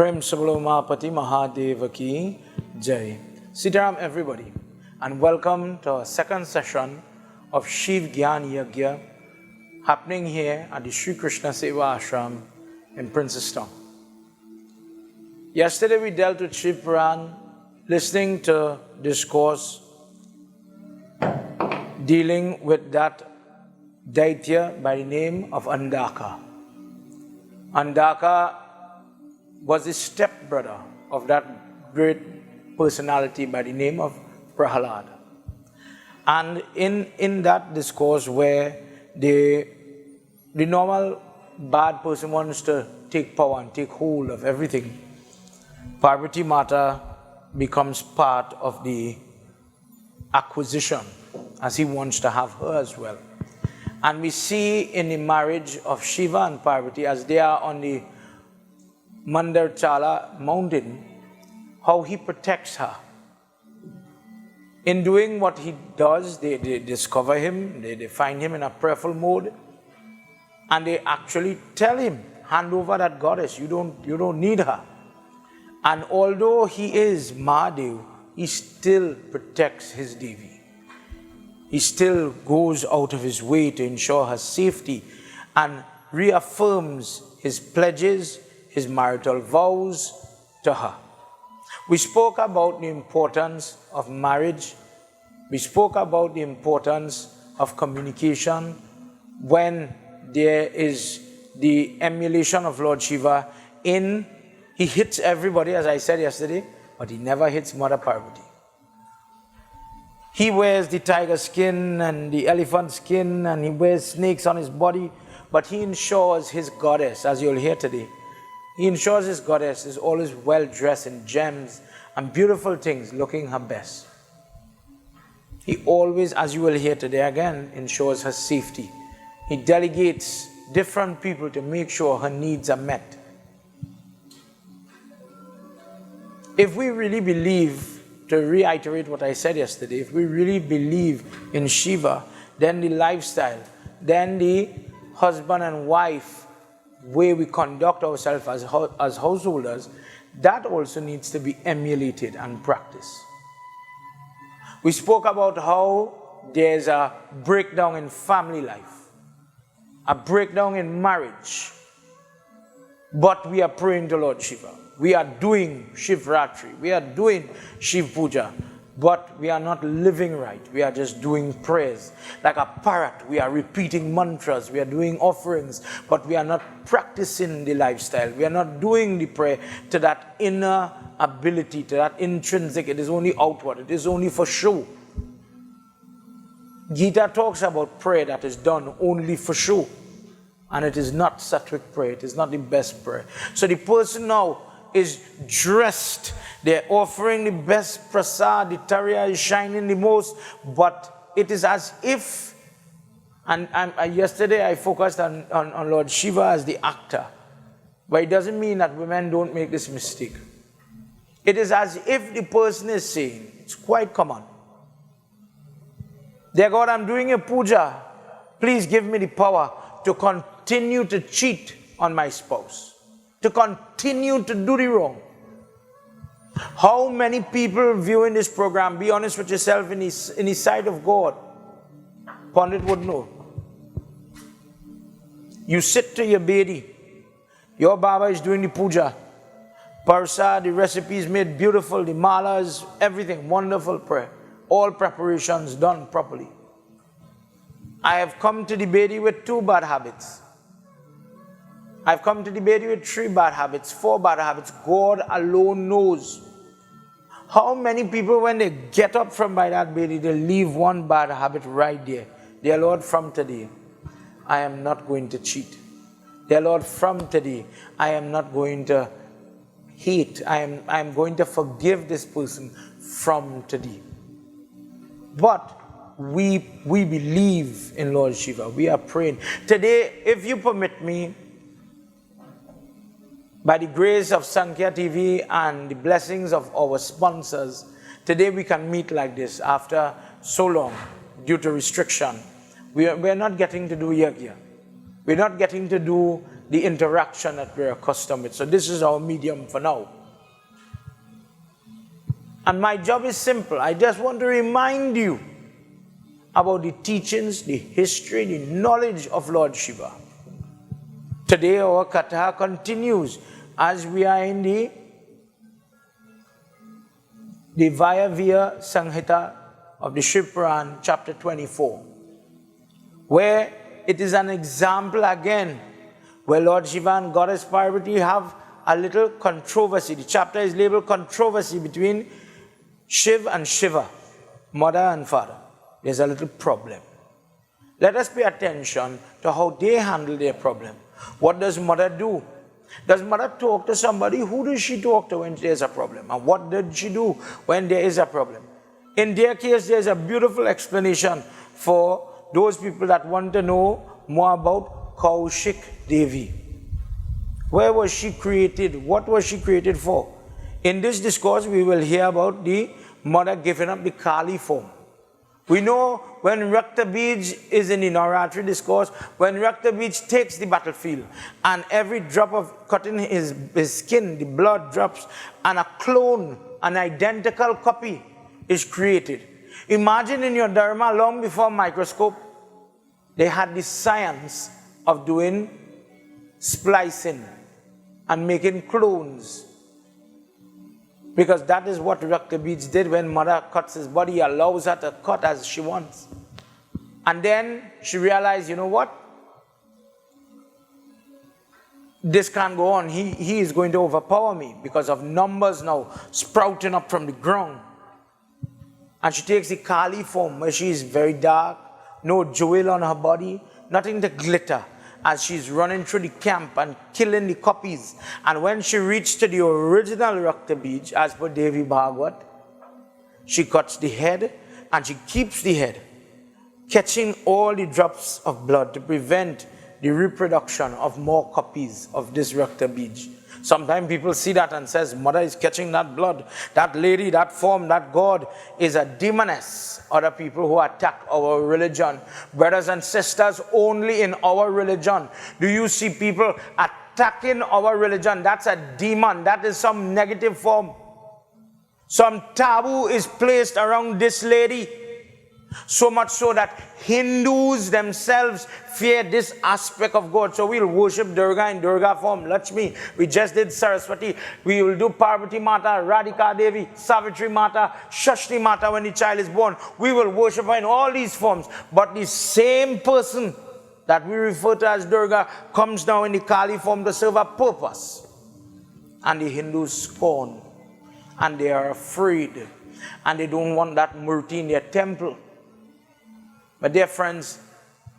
Prem Sabalomapati Mahadeva ki Jai. Sitaram everybody, and welcome to our second session of Shiv Gyan Yagna happening here at the Sri Krishna Seva Ashram in Princestown. Yesterday we dealt with Shiv Puran, listening to discourse dealing with that Daitya by the name of Andaka. Andaka was the stepbrother of that great personality by the name of Prahalad. And in that discourse where the normal bad person wants to take power and take hold of everything, Parvati Mata becomes part of the acquisition as he wants to have her as well. And we see in the marriage of Shiva and Parvati as they are on the Mandarchala mountain, how he protects her. In doing what he does, they discover him, they find him in a prayerful mode, and they actually tell him, hand over that goddess, you don't need her. And although he is Mahadev, he still protects his Devi. He still goes out of his way to ensure her safety and reaffirms his pledges, his marital vows to her. We spoke about the importance of marriage. We spoke about the importance of communication when there is the emulation of Lord Shiva he hits everybody, as I said yesterday, but he never hits Mother Parvati. He wears the tiger skin and the elephant skin and he wears snakes on his body, but he ensures his goddess, as you'll hear today, he ensures his goddess is always well dressed in gems and beautiful things, looking her best. He always, as you will hear today again, ensures her safety. He delegates different people to make sure her needs are met. If we really believe, to reiterate what I said yesterday, if we really believe in Shiva, then the lifestyle, then the husband and wife way we conduct ourselves as householders, that also needs to be emulated and practiced. We spoke about how there's a breakdown in family life, a breakdown in marriage, but we are praying to Lord Shiva. We are doing Shivratri, we are doing Shiv Puja, but we are not living right. We are just doing prayers. Like a parrot, we are repeating mantras, we are doing offerings, but we are not practicing the lifestyle. We are not doing the prayer to that inner ability, to that intrinsic. It is only outward, it is only for show. Gita talks about prayer that is done only for show. And it is not sattvic prayer, it is not the best prayer. So the person now is dressed, they're offering the best prasad, the tarya is shining the most, but it is as if, and yesterday I focused on Lord Shiva as the actor, but it doesn't mean that women don't make this mistake. It is as if the person is saying, it's quite common, dear God, I'm doing a puja, please give me the power to continue to cheat on my spouse, to continue to do the wrong. How many people viewing this program, be honest with yourself, in the sight of God, Pandit would know. You sit to your bedi, your Baba is doing the puja, parsa, the recipe is made beautiful, the malas, everything, wonderful prayer, all preparations done properly. I have come to the bedi with 2 bad habits. I've come to the bedi with 3 bad habits, 4 bad habits. God alone knows. How many people, when they get up from by that bedi, they leave 1 bad habit right there. Dear Lord, from today, I am not going to cheat. Dear Lord, from today, I am not going to hate. I am going to forgive this person from today. But we believe in Lord Shiva. We are praying. Today, if you permit me, by the grace of Sankhya TV and the blessings of our sponsors, today we can meet like this after so long due to restriction. We are not getting to do yagya. We're not getting to do the interaction that we're accustomed with. So this is our medium for now. And my job is simple. I just want to remind you about the teachings, the history, the knowledge of Lord Shiva. Today our Katha continues as we are in the Vayavya Sanghita of the Shiv Puran, chapter 24, where it is an example again, where Lord Shiva and Goddess Parvati have a little controversy. The chapter is labeled Controversy between Shiv and Shiva, mother and father. There's a little problem. Let us pay attention to how they handle their problem. What does mother do? Does mother talk to somebody? Who does she talk to when there's a problem? And what did she do when there is a problem? In their case, there's a beautiful explanation for those people that want to know more about Kaushiki Devi. Where was she created? What was she created for? In this discourse, we will hear about the mother giving up the Kali form. We know when Recta Beach is in the Navratri discourse, when Recta Beach takes the battlefield and every drop of cutting his skin, the blood drops, and a clone, an identical copy is created. Imagine in your Dharma, long before microscope, they had the science of doing splicing and making clones. Because that is what Recta Beach did when mother cuts his body, allows her to cut as she wants. And then she realized, you know what? This can't go on. He is going to overpower me because of numbers now sprouting up from the ground. And she takes the Kali form where she is very dark, no jewel on her body, nothing to glitter, as she's running through the camp and killing the copies. And when she reached to the original Recta Beach, as per Devi Bhagavad, she cuts the head and she keeps the head, catching all the drops of blood to prevent the reproduction of more copies of this Recta Beach. Sometimes people see that and says, mother is catching that blood. That lady, that form, that God is a demoness. Other people who attack our religion. Brothers and sisters, only in our religion do you see people attacking our religion. That's a demon. That is some negative form. Some taboo is placed around this lady. So much so that Hindus themselves fear this aspect of God. So we'll worship Durga in Durga form, Lakshmi. We just did Saraswati. We will do Parvati Mata, Radhika Devi, Savitri Mata, Shashti Mata when the child is born. We will worship her in all these forms. But the same person that we refer to as Durga comes now in the Kali form to serve a purpose. And the Hindus scorn. And they are afraid. And they don't want that murti in their temple. But dear friends,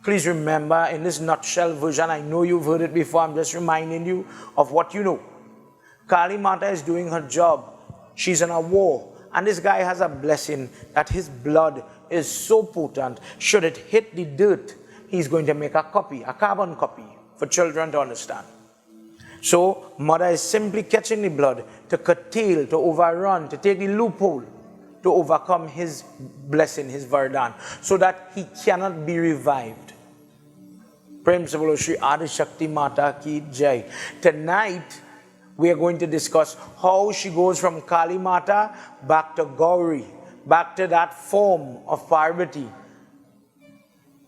please remember in this nutshell version, I know you've heard it before, I'm just reminding you of what you know. Kali Mata is doing her job. She's in a war. And this guy has a blessing that his blood is so potent. Should it hit the dirt, he's going to make a copy, a carbon copy for children to understand. So mother is simply catching the blood to curtail, to overrun, to take the loophole, to overcome his blessing, his Vardhan, so that he cannot be revived. Prem se bolo Shri Adi Shakti Mata ki Jai. Tonight, we are going to discuss how she goes from Kali Mata back to Gauri, back to that form of Parvati.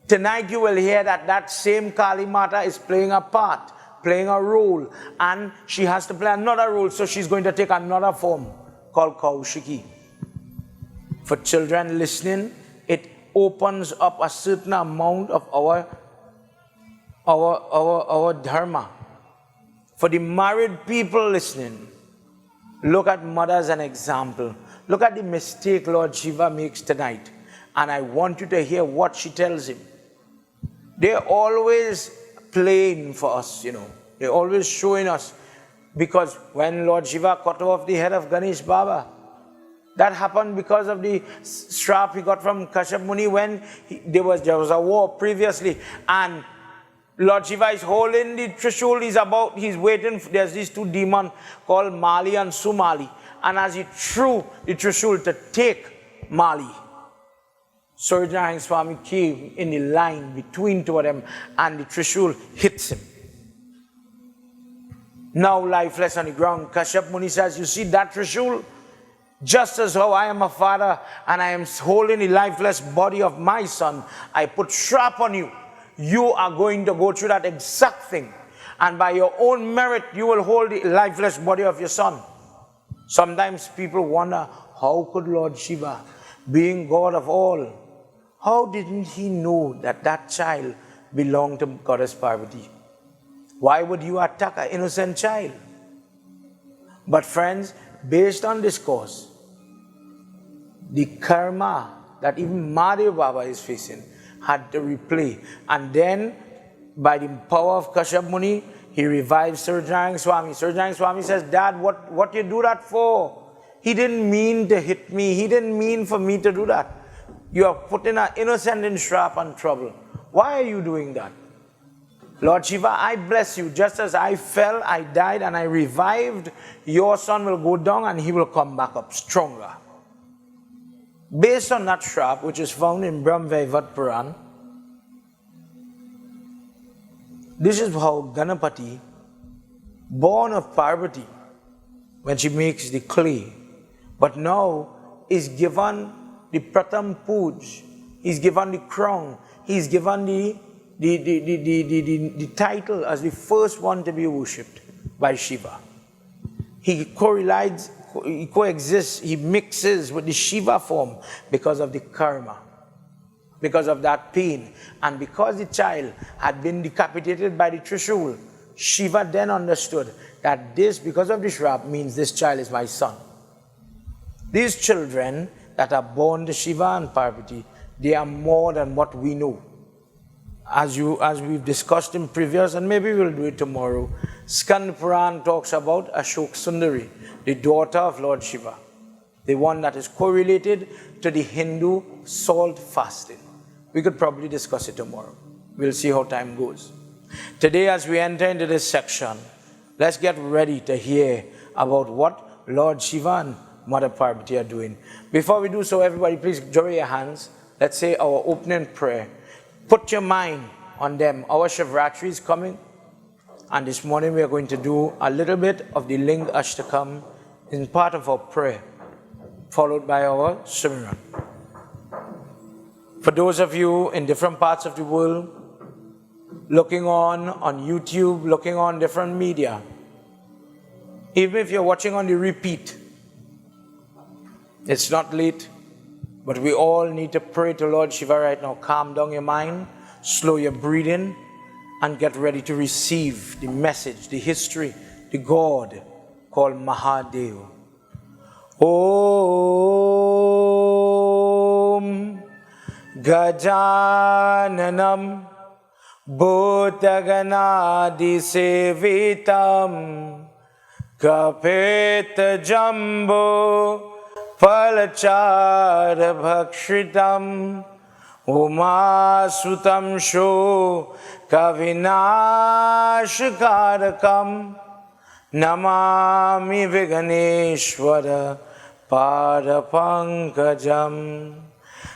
Tonight, you will hear that that same Kali Mata is playing a part, playing a role, and she has to play another role, so she's going to take another form called Kaushiki. For children listening, it opens up a certain amount of our dharma. For the married people listening, look at mother as an example. Look at the mistake Lord Shiva makes tonight. And I want you to hear what she tells him. They're always playing for us, you know. They're always showing us. Because when Lord Shiva cut off the head of Ganesh Baba, that happened because of the strap he got from Kashyap Muni when there was a war previously. And Lord Shiva is holding the Trishul, he's waiting, there's these two demons called Mali and Sumali. And as he threw the Trishul to take Mali, Surajnarayan Swami came in the line between two of them and the Trishul hits him. Now lifeless on the ground, Kashyap Muni says, you see that Trishul? Just as how I am a father and I am holding the lifeless body of my son, I put shrap on you. You are going to go through that exact thing. And by your own merit, you will hold the lifeless body of your son. Sometimes people wonder, how could Lord Shiva, being God of all, how didn't he know that that child belonged to Goddess Parvati? Why would you attack an innocent child? But friends, based on this course, the karma that even Mahadev Baba is facing had to replay. And then, by the power of Kashyap Muni, he revives Surajnarayan Swami. Surajnarayan Swami says, Dad, what you do that for? He didn't mean to hit me. He didn't mean for me to do that. You are putting an innocent in trap and trouble. Why are you doing that? Lord Shiva, I bless you. Just as I fell, I died, and I revived, your son will go down and he will come back up stronger. Based on that shrap, which is found in Brahm Vaivat Puran, this is how Ganapati, born of Parvati, when she makes the clay, but now is given the Pratham Puj, he's given the crown, he's given the title as the first one to be worshipped by Shiva. He correlates, he coexists, he mixes with the Shiva form because of the karma, because of that pain. And because the child had been decapitated by the Trishul, Shiva then understood that this, because of the shrap, means this child is my son. These children that are born to Shiva and Parvati, they are more than what we know. As we've discussed in previous, and maybe we'll do it tomorrow, Skanda Puran talks about Ashok Sundari, the daughter of Lord Shiva, the one that is correlated to the Hindu salt fasting. We could probably discuss it tomorrow. We'll see how time goes. Today, as we enter into this section, let's get ready to hear about what Lord Shiva and Mother Parvati are doing. Before we do so, everybody please join your hands. Let's say our opening prayer. Put your mind on them. Our Shivratri is coming, and this morning we are going to do a little bit of the Lingashtakam in part of our prayer, followed by our Simran. For those of you in different parts of the world, looking on YouTube, looking on different media, even if you're watching on the repeat, it's not late, but we all need to pray to Lord Shiva right now. Calm down your mind, slow your breathing, and get ready to receive the message, the history, the God called Mahadeva. Om Gajananam Bhutaganadi Sevitam Kapeta Jumbo Palachara Bhakshitam Umasutam Sho Kavinashkarakam Namami Viganeshwara Padapankajam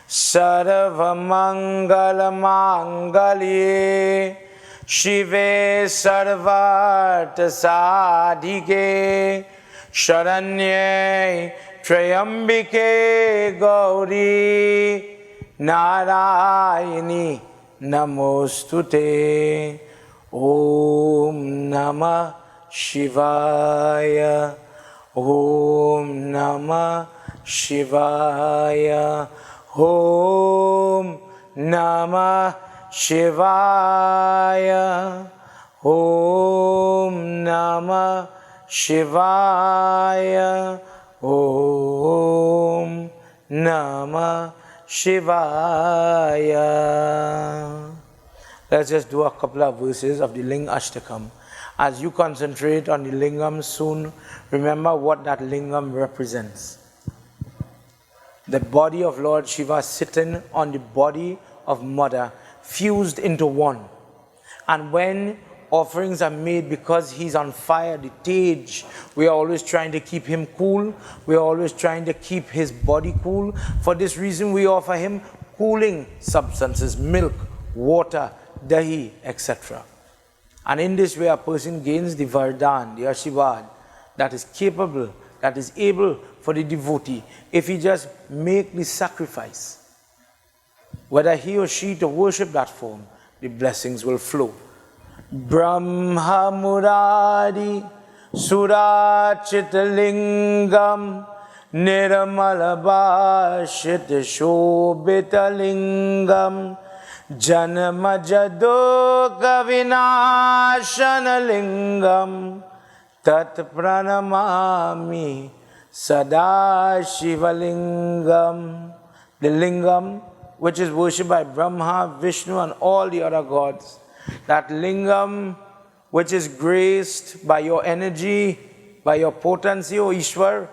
Sarvamangala Mangalye Shive Sarvarta Sadhike Sharanye Trayambike Gauri Narayani Namostute. Om Namah Shivaya. Om Namah Shivaya. Om Namah Shivaya. Om Namah Shivaya. Om Namah Shivaya. Let's just do a couple of verses of the Lingashtakam. As you concentrate on the lingam soon, remember what that lingam represents. The body of Lord Shiva sitting on the body of Mother, fused into one. And when offerings are made, because he's on fire, the Tej, we are always trying to keep him cool. We are always trying to keep his body cool. For this reason, we offer him cooling substances, milk, water, dahi, etc. And in this way a person gains the vardhan, the ashirvad, that is capable, that is able for the devotee, if he just make the sacrifice, whether he or she to worship that form, the blessings will flow. Brahma Murari Surachita-lingam Nirmalabhashita-shobhita-lingam Janama-jadoka-vinashana-lingam Tat-pranamami Sada-shiva-lingam. The lingam which is worshipped by Brahma, Vishnu and all the other gods. That lingam which is graced by your energy, by your potency, O Ishwar,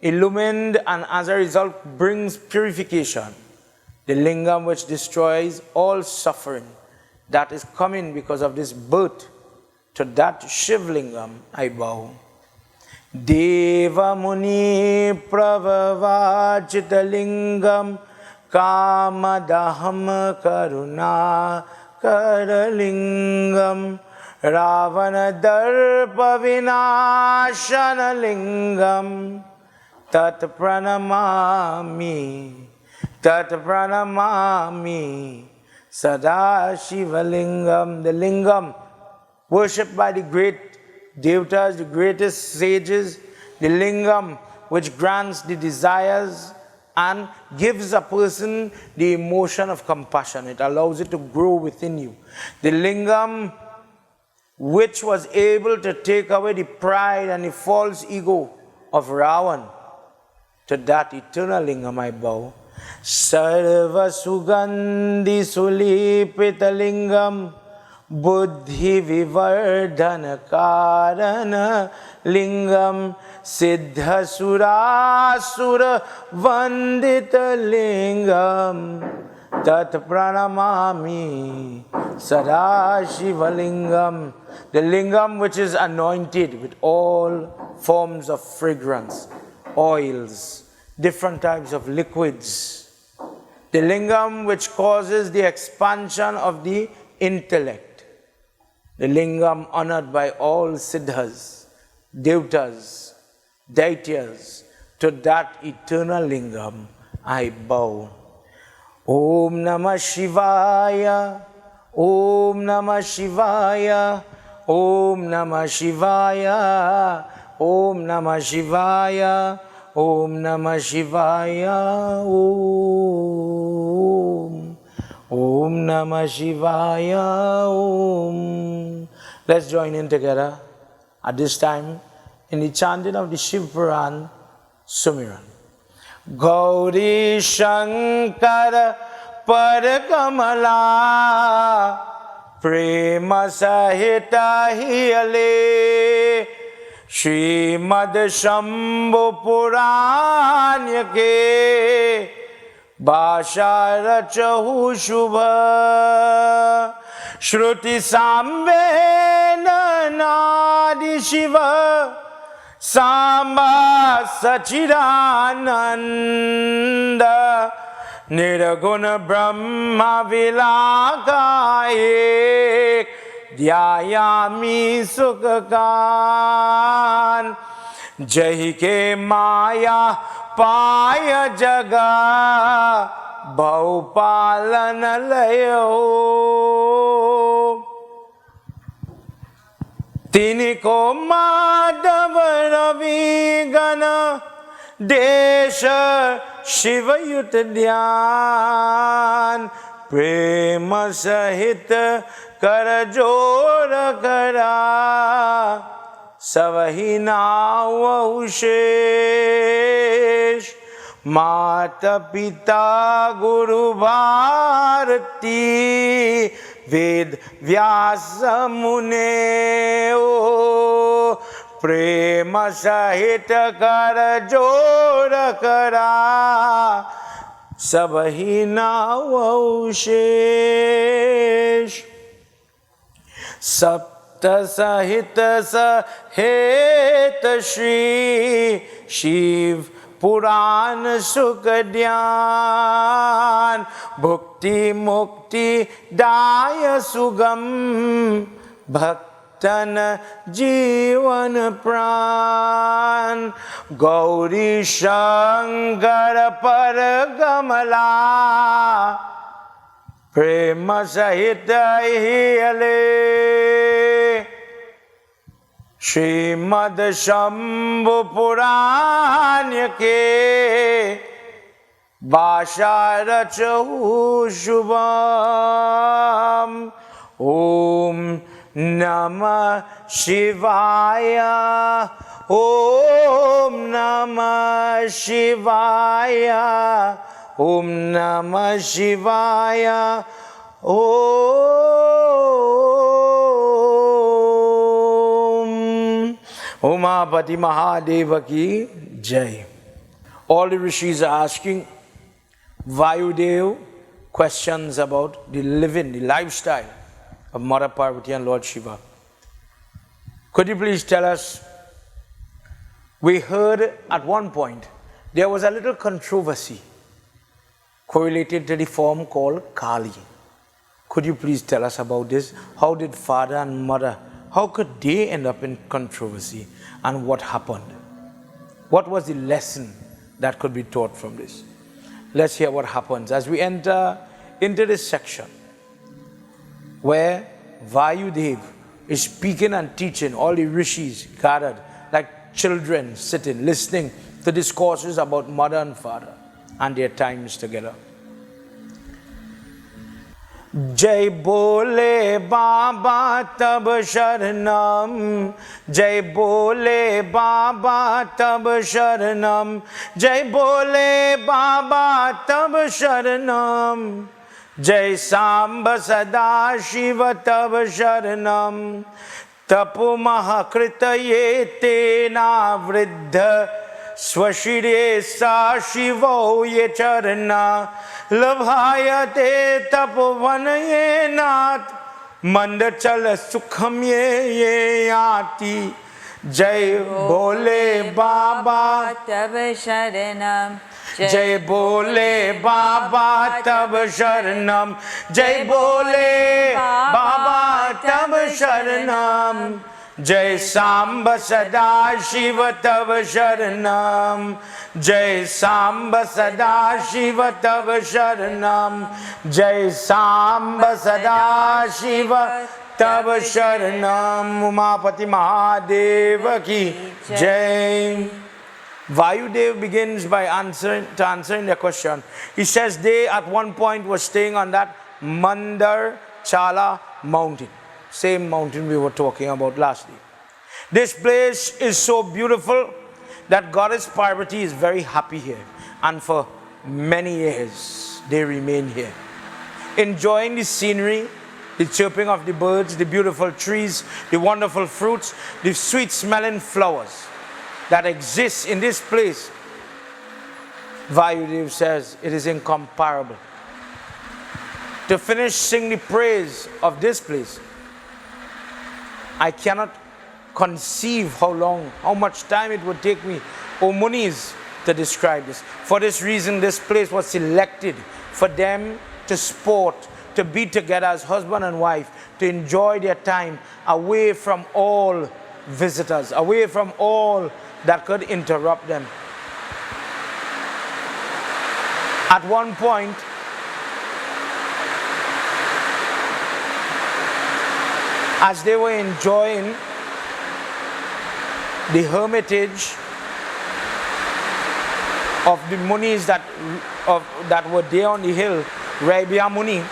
illumined and as a result brings purification. The lingam which destroys all suffering that is coming because of this birth, to that Shiv lingam I bow. Deva Muni Pravavachita lingam Kamadaham Karuna Karalingam Ravana Darpa Vinashana Lingam Tat Pranamami Sada Shiva Lingam. The lingam worshipped by the great devatas, the greatest sages, the lingam which grants the desires and gives a person the emotion of compassion. It allows it to grow within you. The lingam which was able to take away the pride and the false ego of Ravan, to that eternal lingam I bow. Sarva Sugandhi Sulipita lingam Buddhi Vivardhana Karana lingam Siddha Surasura Vandita lingam Tat Pranamami Sada Shiva lingam. The lingam which is anointed with all forms of fragrance, oils, different types of liquids. The lingam which causes the expansion of the intellect. The lingam honored by all siddhas, devatas, daityas. To that eternal lingam I bow. Om Namah Shivaya, Om Namah Shivaya, Om Namah Shivaya, Om Namah Shivaya, Om Namah Shivaya, Om Namah Shivaya, Om. Let's join in together at this time in the chanting of the Shiv Puran Sumiran. Gauri Shankara Parakamala Prema Sahita Hiyale Srimad Shambhu Puranya Ke Bhasha Rachahu Shubha Shruti Samvena Nadi Shiva Samba Sachidananda Niraguna Brahma Vilakayek Dhyayami Sukhakan Jahi ke Maya Paya Jaga Bhaupalana Layo Tiniko Madhava Ravi Gana Desha Shiva Yuta Dhyan Prema Sahita Karajora Kara Savahina Vaushesh Mata Pita Guru Bharati Ved Vyasa Mune Prema Sahita Karajora Kara Sabahina Vaushesh Sapta Sahita Saheta Shri Shiv पुराण सुख ध्यान भुक्ति मुक्ति दाय सुगम भक्तन जीवन प्राण गौरी शंकर पर कमला प्रेम सहित हिले श्रीमद शंभु पुराण के भाषा रचहु शुभम ओम नमः शिवाय ओम नमः शिवाय ओम नमः शिवाय Umapati Mahadeva ki Jai. All the rishis are asking Vayudev questions about the living, the lifestyle of Mother Parvati and Lord Shiva. Could you please tell us, we heard at one point there was a little controversy correlated to the form called Kali. Could you please tell us about this? How did father and mother, how could they end up in controversy, and what happened? What was the lesson that could be taught from this? Let's hear what happens as we enter into this section where Vayudev is speaking and teaching all the rishis gathered like children sitting, listening to discourses about mother and father and their times together. जय बोले बाबा तब शरणम जय बोले बाबा तब शरणम जय बोले बाबा तब शरणम जय सांब सदा शिव तब शरणम तपो महाकृत ये तेना वृद्ध स्वशिरे सा शिवो ये चरना लभायते तपोवन ये नाथ मंद चल सुखम ये आती जय बोले बाबा तब शरणम जय बोले बाबा तब शरणम जय बोले बाबा तब शरणम जय सांब सदा शिव तब शरणम जय सांब सदा शिव तब शरणम जय सांब सदा शिव तब शरणम उमापति महादेव की जय. Vayudev begins by answering the question. He says they at one point were staying on that Mandar Chala mountain. Same mountain we were talking about last week. This place is so beautiful that Goddess Parvati is very happy here. And for many years, they remain here. Enjoying the scenery, the chirping of the birds, the beautiful trees, the wonderful fruits, the sweet smelling flowers that exist in this place. Vayudev says it is incomparable. To finish singing the praise of this place, I cannot conceive how much time it would take me, O Munis, to describe this. For this reason, this place was selected for them to sport, to be together as husband and wife, to enjoy their time away from all visitors, away from all that could interrupt them. At one point, as they were enjoying the hermitage of the Munis that were there on the hill, Rabia Muni,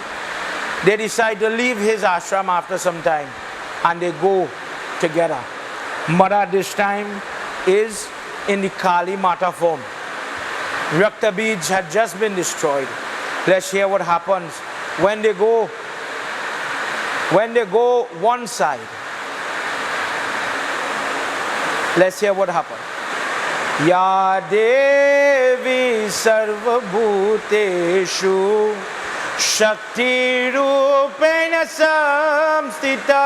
they decide to leave his ashram after some time and they go together. Mother this time is in the Kali Mata form. Recta Beach had just been destroyed. Let's hear what happens when they go one side. Let's hear what happened. Ya Devi Sarva Bhuteshu Shakti Rupena Samstita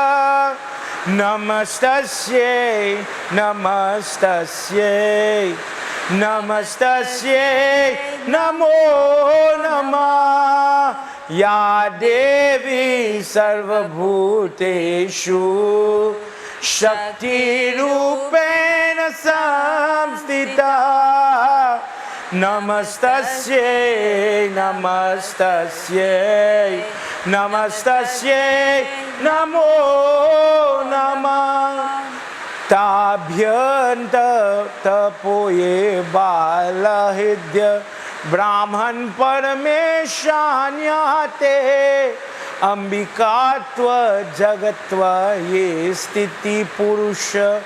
Namastasye Namastasye Namastasye Namo Namah Ya Devi Sarvabhuteshu Shakti Rupena Samstita Namastasye Namastasye Namastasye Namo Namah Tabhyanta tapoye balahidya Brahman parameshanyate Ambikatva jagatva ye stiti purusha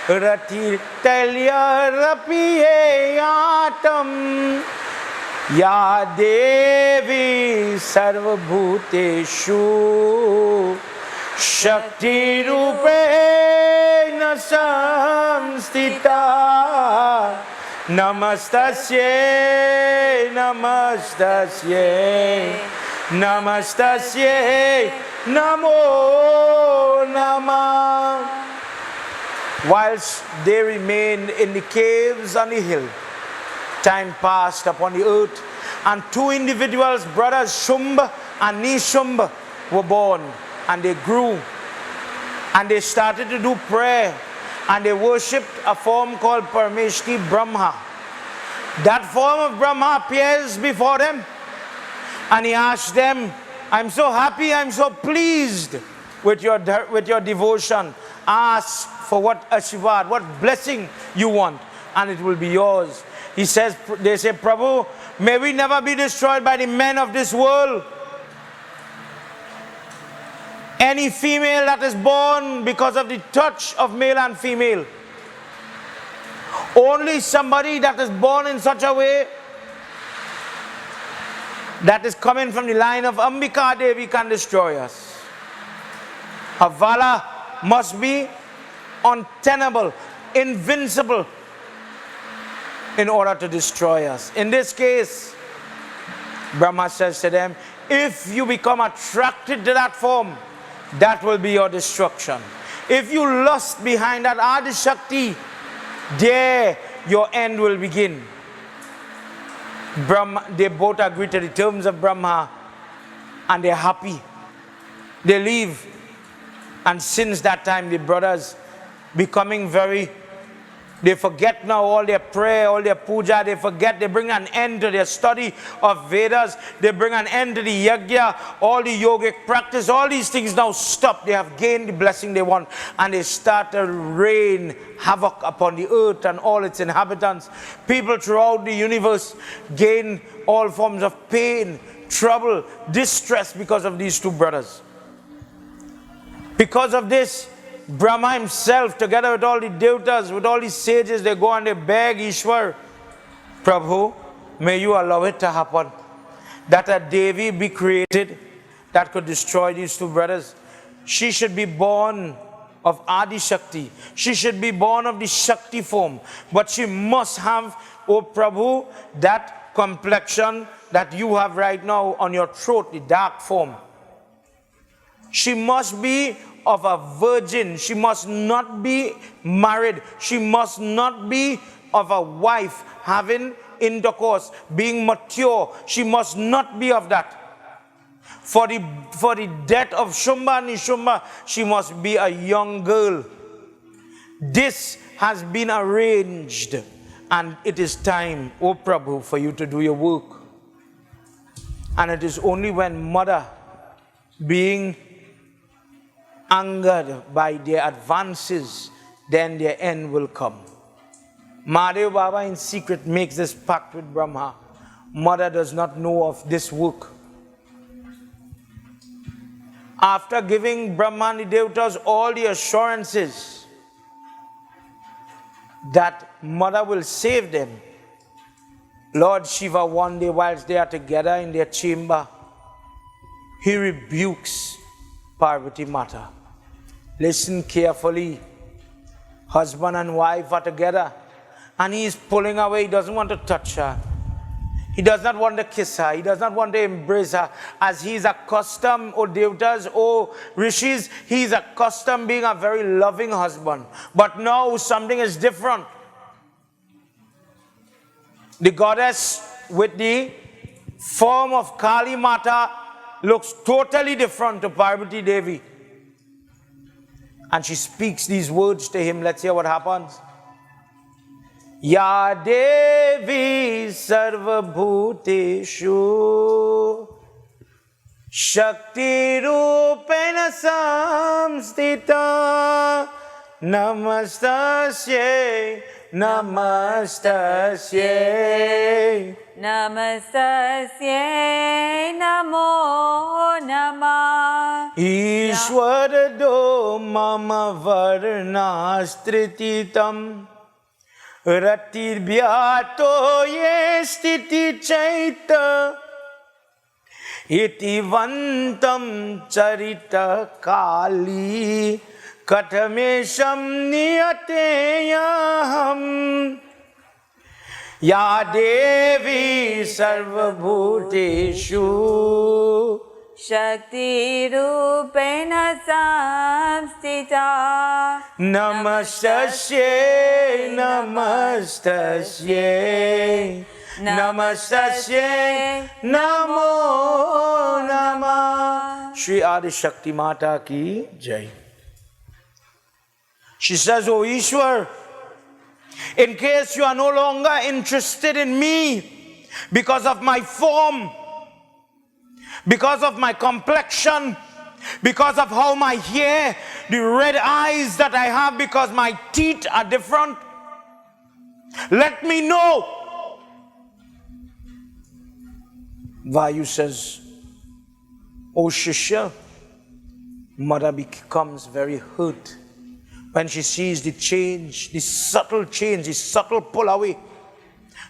Rati telya rapiye atam Ya Devi sarvabhuteshu Shakti rupena samstita Namastasye Namastasye Namastasye Namo Namah. Whilst they remained in the caves on the hill, time passed upon the earth, and two individuals, brothers Shumba and Shumba, were born, and they grew, and they started to do prayer, and they worshipped a form called Parameshti Brahma. That form of Brahma appears before them, and he asked them, I'm so happy, I'm so pleased with your devotion. Ask for what Ashirvad, what blessing you want, and it will be yours. He says, they say, Prabhu, may we never be destroyed by the men of this world. Any female that is born because of the touch of male and female, only somebody that is born in such a way that is coming from the line of Ambika Devi can destroy us. Her valor must be untenable, invincible, in order to destroy us. In this case, Brahma says to them, if you become attracted to that form, that will be your destruction. If you lust behind that Adi Shakti, there your end will begin. Brahma, they both agree to the terms of Brahma, and they're happy. They leave, and since that time the brothers becoming they forget now all their prayer, all their puja, they forget, they bring an end to their study of Vedas, they bring an end to the Yagna, all the yogic practice, all these things now stop. They have gained the blessing they want, and they start to rain havoc upon the earth and all its inhabitants. People throughout the universe gain all forms of pain, trouble, distress because of these two brothers. Because of this, Brahma himself, together with all the devatas, with all the sages, they go and they beg Ishwar, Prabhu, may you allow it to happen, that a Devi be created that could destroy these two brothers. She should be born of Adi Shakti. She should be born of the Shakti form. But she must have, oh Prabhu, that complexion that you have right now on your throat, the dark form. She must be of a virgin. She must not be married. She must not be of a wife having intercourse, being mature. She must not be of that. For the death of Shumba and Shumba, she must be a young girl. This has been arranged, and it is time, O Prabhu, for you to do your work. And it is only when mother, being angered by their advances, then their end will come. Mahadev Baba in secret makes this pact with Brahma. Mother does not know of this work. After giving Brahma and the Devatas all the assurances that mother will save them, Lord Shiva, one day whilst they are together in their chamber, he rebukes Parvati Mata. Listen carefully. Husband and wife are together, and he is pulling away. He doesn't want to touch her. He does not want to kiss her. He does not want to embrace her. As he is accustomed, O Devatas, O Rishis, he is accustomed being a very loving husband. But now something is different. The goddess with the form of Kali Mata looks totally different to Parvati Devi. And she speaks these words to him. Let's hear what happens. Ya Devi Sarva Bhuteshu Shakti Rupena Samstita Namastasye Namastasye Namastasye Namo Namah Ishwara do mama varnastrititam Ratirbhyato ye stiti chaita Iti vantam charita kali Katamesham niyateyaham Ya Devi Sarvabhuteshu Shakti Rupena Samstita Namastasye Namastasye Namastasye Namo Namah Shri Adi Shakti Mata ki Jai. She says, O Ishwar, in case you are no longer interested in me because of my form, because of my complexion, because of how my hair, the red eyes that I have because my teeth are different, let me know. Vayu says, O Shishya, mother becomes very hurt when she sees the change, the subtle pull away.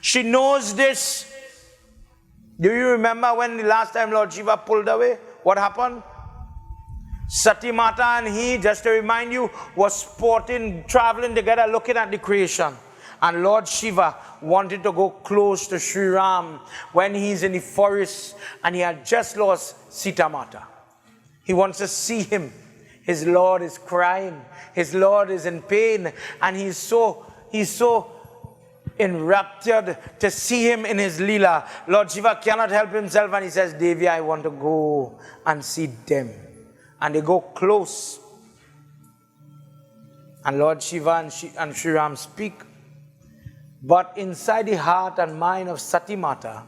She knows this. Do you remember when the last time Lord Shiva pulled away? What happened? Sati Mata and he, just to remind you, was sporting, traveling together, looking at the creation. And Lord Shiva wanted to go close to Sri Ram when he's in the forest and he had just lost Sita Mata. He wants to see him. His Lord is crying. His Lord is in pain. And he's so enraptured to see him in his Leela. Lord Shiva cannot help himself and he says, Devi, I want to go and see them. And they go close. And Lord Shiva and Sri Ram speak. But inside the heart and mind of Sati Mata,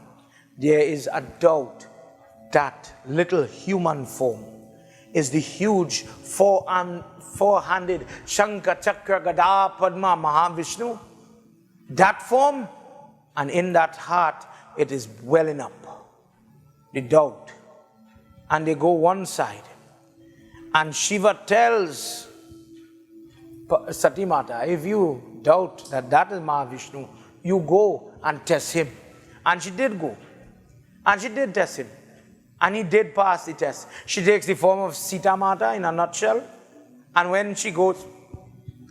there is a doubt that little human form is the huge four-handed Shankha Chakra Gada Padma Mahavishnu. That form, and in that heart, it is welling up. The doubt. And they go one side. And Shiva tells Sati Mata, if you doubt that that is Mahavishnu, you go and test him. And she did go. And she did test him. And he did pass the test. She takes the form of Sita Mata in a nutshell. And when she goes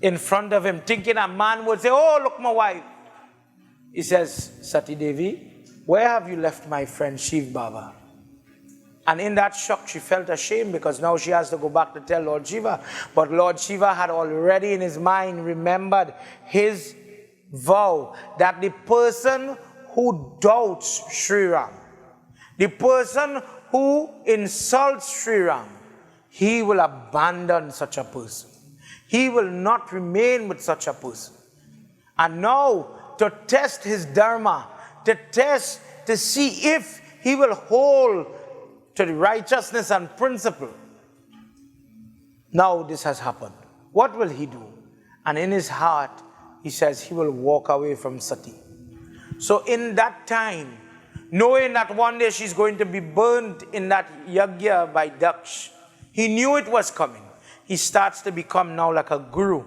in front of him, thinking a man would say, oh, look, my wife. He says, Sati Devi, where have you left my friend Shiv Baba? And in that shock, she felt ashamed because now she has to go back to tell Lord Shiva. But Lord Shiva had already in his mind remembered his vow that the person who doubts Sri Ram, the person who insults Sri Ram, he will abandon such a person. He will not remain with such a person. And now, to test his dharma, to see if he will hold to the righteousness and principle. Now this has happened. What will he do? And in his heart, he says he will walk away from Sati. So in that time, knowing that one day she's going to be burned in that yagya by Daksh, he knew it was coming. He starts to become now like a guru.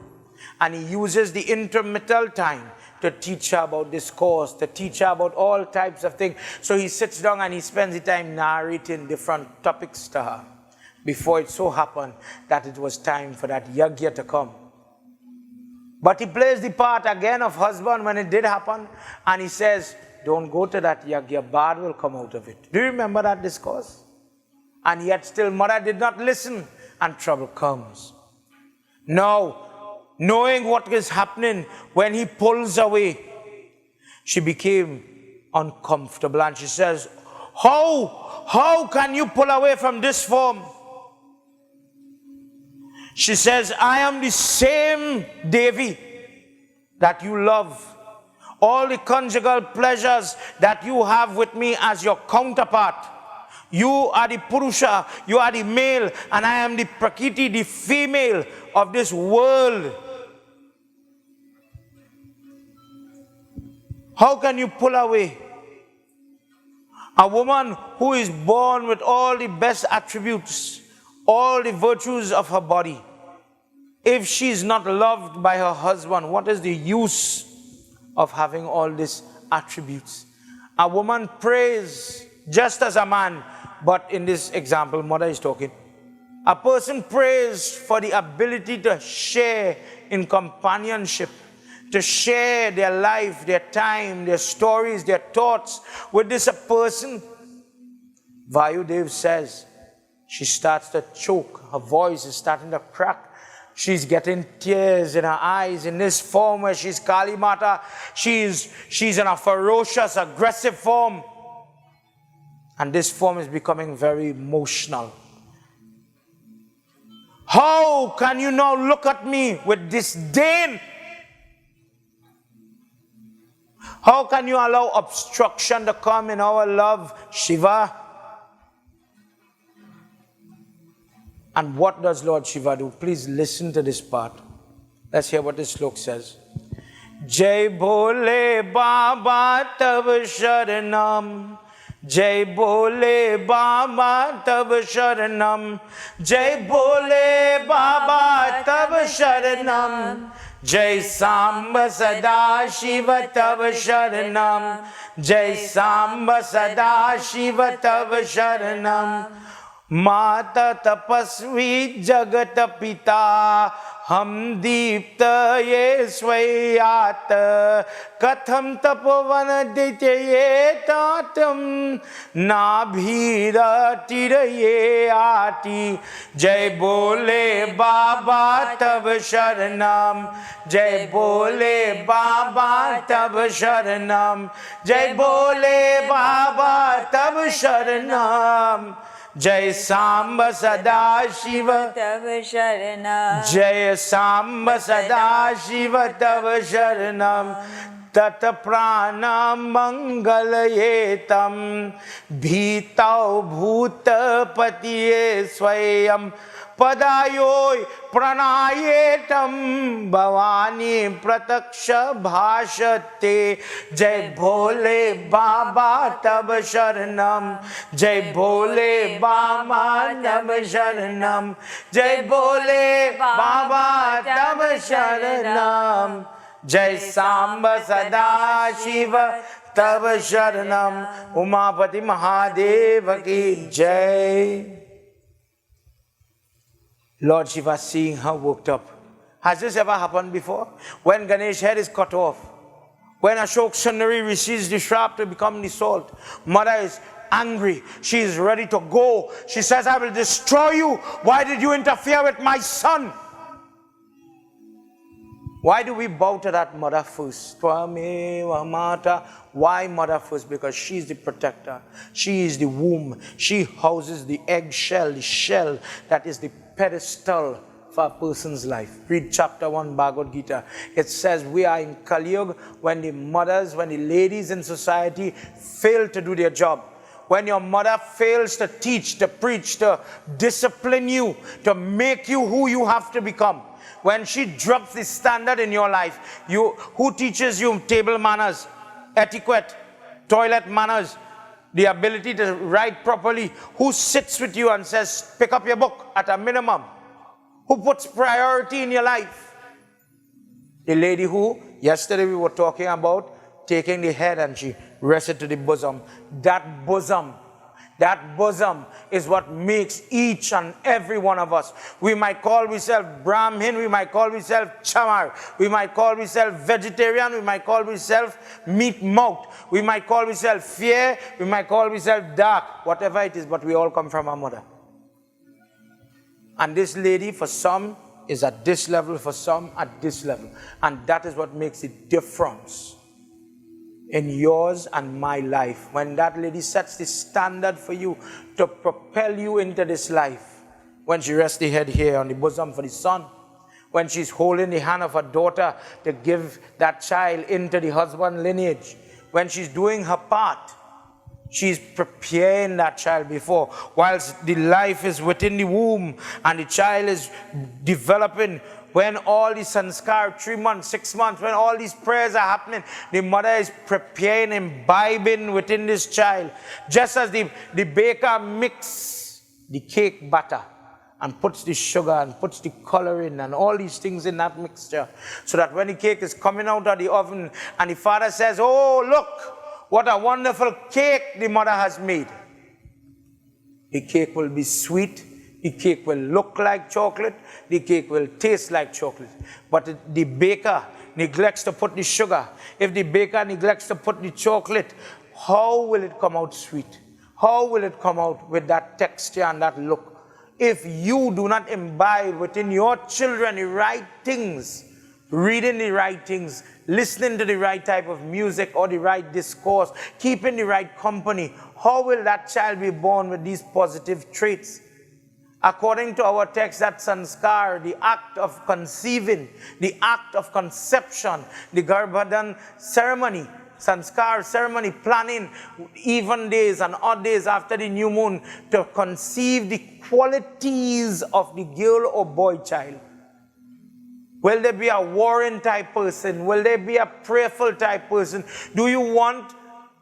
And he uses the intermittent time to teach her about discourse, to teach her about all types of things. So he sits down and he spends the time narrating different topics to her before it so happened that it was time for that yagya to come. But he plays the part again of husband when it did happen, and he says, don't go to that yagya, bad will come out of it. Do you remember that discourse? And yet still mother did not listen, and trouble comes. Now, knowing what is happening when he pulls away, she became uncomfortable. And she says, how can you pull away from this form? She says, I am the same Devi that you love. All the conjugal pleasures that you have with me as your counterpart. You are the Purusha, you are the male, and I am the Prakriti, the female of this world. How can you pull away? A woman who is born with all the best attributes, all the virtues of her body, if she is not loved by her husband, what is the use of having all these attributes? A woman prays just as a man, but in this example, mother is talking. A person prays for the ability to share in companionship, to share their life, their time, their stories, their thoughts with this person. Vayudev says, she starts to choke, her voice is starting to crack. She's getting tears in her eyes in this form where she's Kali Mata. She's in a ferocious, aggressive form. And this form is becoming very emotional. How can you now look at me with disdain? How can you allow obstruction to come in our love, Shiva? And what does Lord Shiva do? Please listen to this part. Let's hear what this sloka says. Jai Bole Baba Tab Sharanam. Jai Bole Baba Tab Sharanam. Jai Bole Baba Tab Sharanam. Jai Samba Sada Shiva Tab Sharanam. Jai Samba Sada Shiva Tab Sharanam. Mata tapasvi jagat pita ham deepta ye swayat katham tapavan ditye tatam nabhira tiraye ati. Jai Bole Baba Tab Sharanam. Jai Bole Baba Tab Sharanam. Jai Bole Baba Tab Sharanam. Jai Samba Sada Shiva Tav Sharanam. Jai Samba Sada Shiva Tav Sharanam. Tata Prana Mangalayetam Bhitau Bhuta Patiye Swayam Padayoy Pranayetam Bhavani Prataksha Bhashate. Jai Bole Baba Tab Sharanam. Jai Bole Baba Tab Sharanam. Jai Bole Baba Tab Sharanam. Jai Samba Sada Shiva Tab Sharanam. Umapati Mahadeva ki Jai. Lord Shiva seeing her worked up. Has this ever happened before? When Ganesh's head is cut off, when Ashok Sundari receives the shrap to become the salt, mother is angry. She is ready to go. She says, I will destroy you. Why did you interfere with my son? Why do we bow to that mother first? Why mother first? Because she is the protector. She is the womb. She houses the eggshell, the shell that is the pedestal for a person's life. Read chapter 1 Bhagavad Gita. It says we are in Kali Yuga when the mothers, when the ladies in society fail to do their job. When your mother fails to teach, to preach, to discipline you, to make you who you have to become. When she drops the standard in your life, who teaches you table manners, etiquette, toilet manners, the ability to write properly? Who sits with you and says, pick up your book at a minimum? Who puts priority in your life? The lady who, yesterday we were talking about taking the head and she rested to the bosom. That bosom is what makes each and every one of us. We might call ourselves Brahmin, we might call ourselves Chamar, we might call ourselves vegetarian, we might call ourselves meat mouth, we might call ourselves fair, we might call ourselves dark, whatever it is, but we all come from our mother. And this lady, for some, is at this level, for some at this level. And that is what makes the difference. in yours and my life. When that lady sets the standard for you to propel you into this life, when she rests the head here on the bosom for the son, when she's holding the hand of her daughter to give that child into the husband lineage, when she's doing her part, she's preparing that child before, whilst the life is within the womb and the child is developing. When all the sanskar, 3 months, 6 months, when all these prayers are happening, the mother is preparing, imbibing within this child. Just as the baker mixes the cake batter and puts the sugar and puts the coloring and all these things in that mixture, so that when the cake is coming out of the oven and the father says, "Oh, look, what a wonderful cake the mother has made." The cake will be sweet. The cake will look like chocolate. The cake will taste like chocolate. But the baker neglects to put the sugar. If the baker neglects to put the chocolate, how will it come out sweet? How will it come out with that texture and that look? If you do not imbibe within your children the right things, reading the right things, listening to the right type of music or the right discourse, keeping the right company, how will that child be born with these positive traits? According to our text, that sanskar, the act of conceiving, the act of conception, the Garbhadan ceremony, sanskar ceremony, planning even days and odd days after the new moon to conceive the qualities of the girl or boy child. Will there be a warring type person? Will there be a prayerful type person? Do you want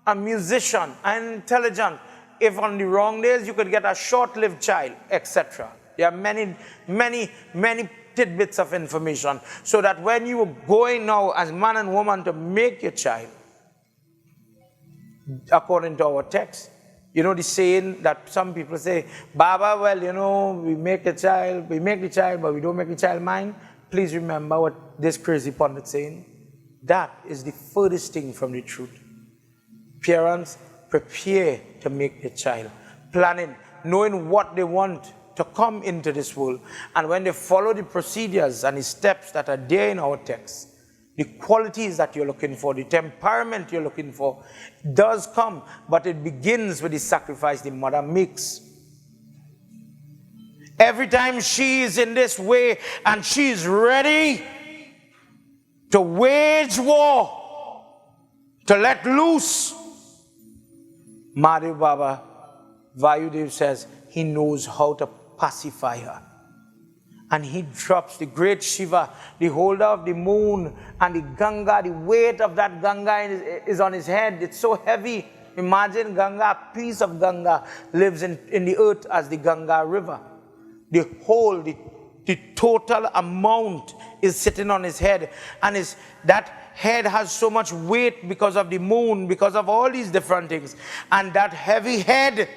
a musician, an intelligent? If on the wrong days you could get a short-lived child, etc. There are many, many, many tidbits of information, so that when you are going now as man and woman to make your child, according to our text, you know the saying that some people say, "Baba, well, you know, we make the child, but we don't make the child mine." Please remember what this crazy pundit saying. That is the furthest thing from the truth. Parents, prepare to make their child, planning, knowing what they want to come into this world. And when they follow the procedures and the steps that are there in our text, the qualities that you're looking for, the temperament you're looking for, does come, but it begins with the sacrifice the mother makes. Every time she is in this way and she's ready to wage war, to let loose, Mahadev Baba, Vayudev says, he knows how to pacify her. And he drops the great Shiva, the holder of the moon, and the Ganga, the weight of that Ganga is on his head. It's so heavy. Imagine Ganga, a piece of Ganga lives in the earth as the Ganga river. The whole, the total amount is sitting on his head. And that head has so much weight because of the moon, because of all these different things. And that heavy head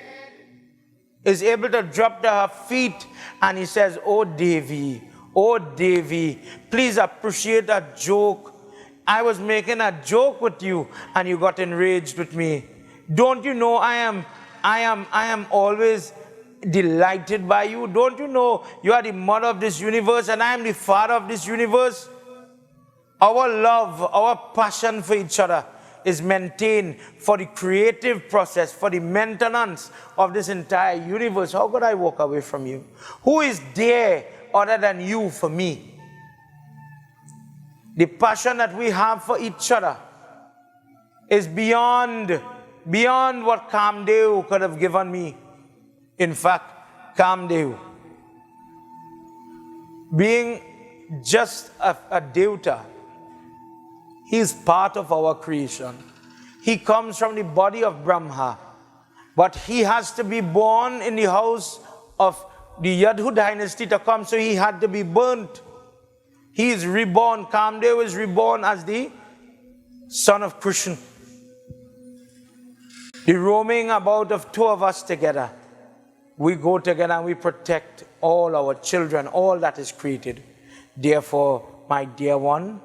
is able to drop to her feet. And he says, "Oh Devi, please appreciate a joke. I was making a joke with you and you got enraged with me. Don't you know I am always delighted by you? Don't you know you are the mother of this universe and I am the father of this universe?" Our love, our passion for each other is maintained for the creative process, for the maintenance of this entire universe. How could I walk away from you? Who is there other than you for me? The passion that we have for each other is beyond what Kamdev could have given me. In fact, Kamdev, being just a devotee, he is part of our creation. He comes from the body of Brahma, but he has to be born in the house of the Yadhu dynasty to come, so he had to be burnt. He is reborn. Kamdev is reborn as the son of Krishna. The roaming about of two of us together. We go together and we protect all our children, all that is created. Therefore, my dear one,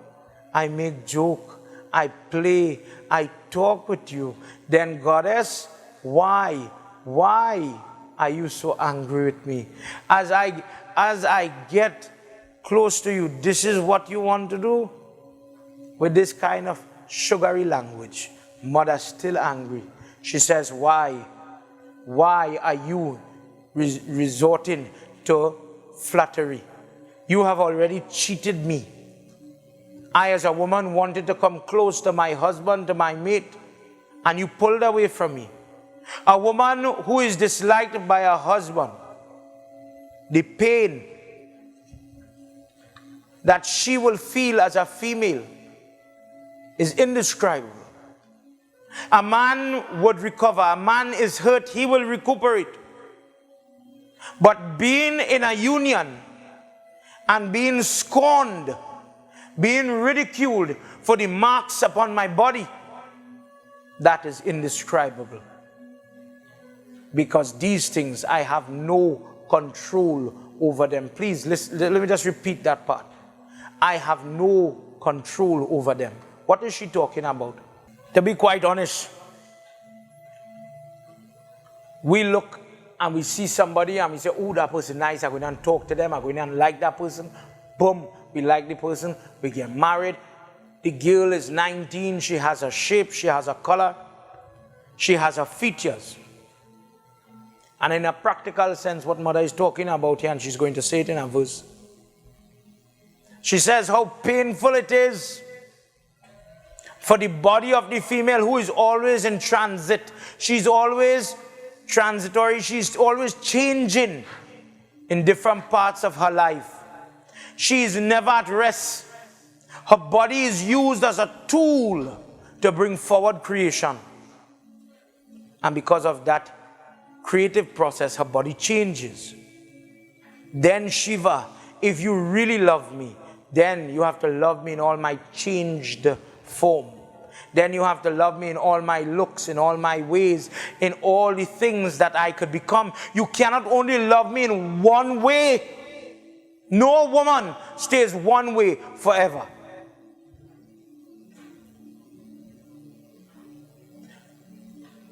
I make joke, I play, I talk with you. Then Goddess, why are you so angry with me? As I get close to you, this is what you want to do? With this kind of sugary language, Mother still angry. She says, why? Why are you resorting to flattery? You have already cheated me. I, as a woman, wanted to come close to my husband, to my mate, and you pulled away from me. A woman who is disliked by her husband, the pain that she will feel as a female is indescribable. A man would recover. A man is hurt, he will recuperate. But being in a union and being scorned, being ridiculed for the marks upon my body, that is indescribable. Because these things, I have no control over them. Please, let me just repeat that part. I have no control over them. What is she talking about? To be quite honest, we look and we see somebody and we say, oh, that person nice, I'm going to talk to them, I'm going to like that person. Boom, we like the person, we get married. The girl is 19, she has a shape, she has a color, she has her features. And in a practical sense, what mother is talking about here, and she's going to say it in a verse. She says how painful it is for the body of the female who is always in transit. She's always transitory. She's always changing in different parts of her life. She is never at rest. Her body is used as a tool to bring forward creation. And because of that creative process, her body changes. Then Shiva, if you really love me, then you have to love me in all my changed form. Then you have to love me in all my looks, in all my ways, in all the things that I could become. You cannot only love me in one way. No woman stays one way forever.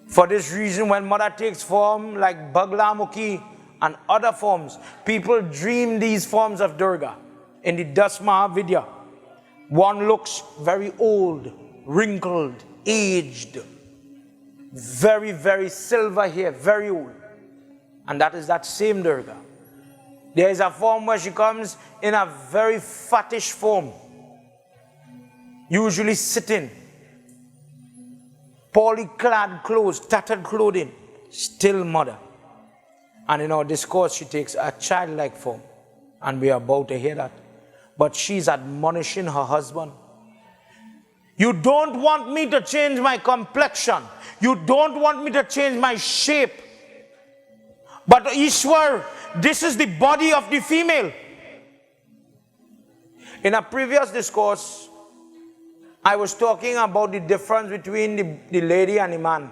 For this reason, when mother takes form like Baglamukhi and other forms, people dream these forms of Durga. In the Dasma Vidya, one looks very old, wrinkled, aged, very, very silver hair, very old. And that is that same Durga. There is a form where she comes in a very fattish form, usually sitting, poorly clad clothes, tattered clothing, still mother. And in our discourse, she takes a childlike form, and we are about to hear that. But she's admonishing her husband. You don't want me to change my complexion. You don't want me to change my shape. But Ishwar, this is the body of the female. In a previous discourse, I was talking about the difference between the lady and the man.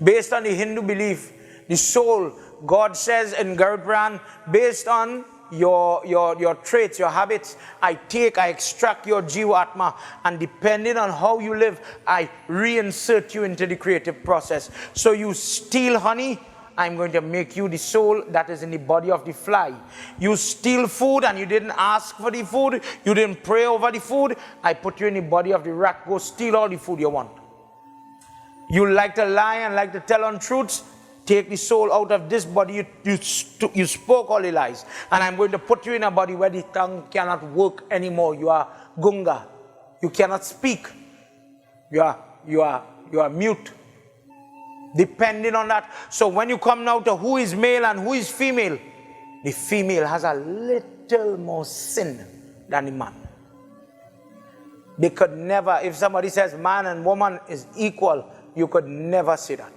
Based on the Hindu belief, the soul, God says in Garud Puran, based on your traits, your habits, I extract your Jiva Atma, and depending on how you live, I reinsert you into the creative process. So you steal honey, I'm going to make you the soul that is in the body of the fly. You steal food and you didn't ask for the food, you didn't pray over the food, I put you in the body of the rat. Go steal all the food you want. You like to lie and like to tell untruths, take the soul out of this body, you spoke all the lies. And I'm going to put you in a body where the tongue cannot work anymore. You are gunga. You cannot speak. You are mute. Depending on that. So when you come now to who is male and who is female, the female has a little more sin than the man. They could never, if somebody says man and woman is equal, you could never say that.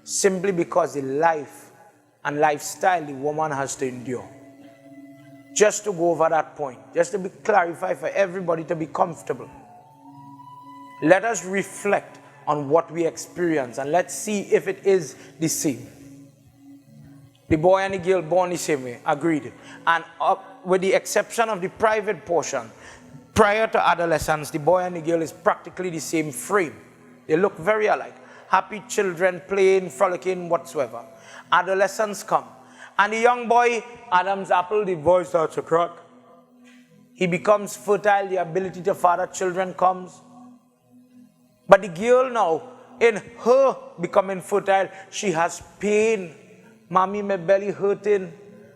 Simply because the life and lifestyle the woman has to endure. Just to go over that point, just to be clarified for everybody to be comfortable. Let us reflect on what we experience and let's see if it is the same. The boy and the girl born the same way, agreed. And with the exception of the private portion, prior to adolescence, the boy and the girl is practically the same frame. They look very alike. Happy children, playing, frolicking, whatsoever. Adolescence come. And the young boy, Adam's apple, the boy starts to crack. He becomes fertile, the ability to father children comes. But the girl now, in her becoming fertile, she has pain. Mommy, my belly hurting.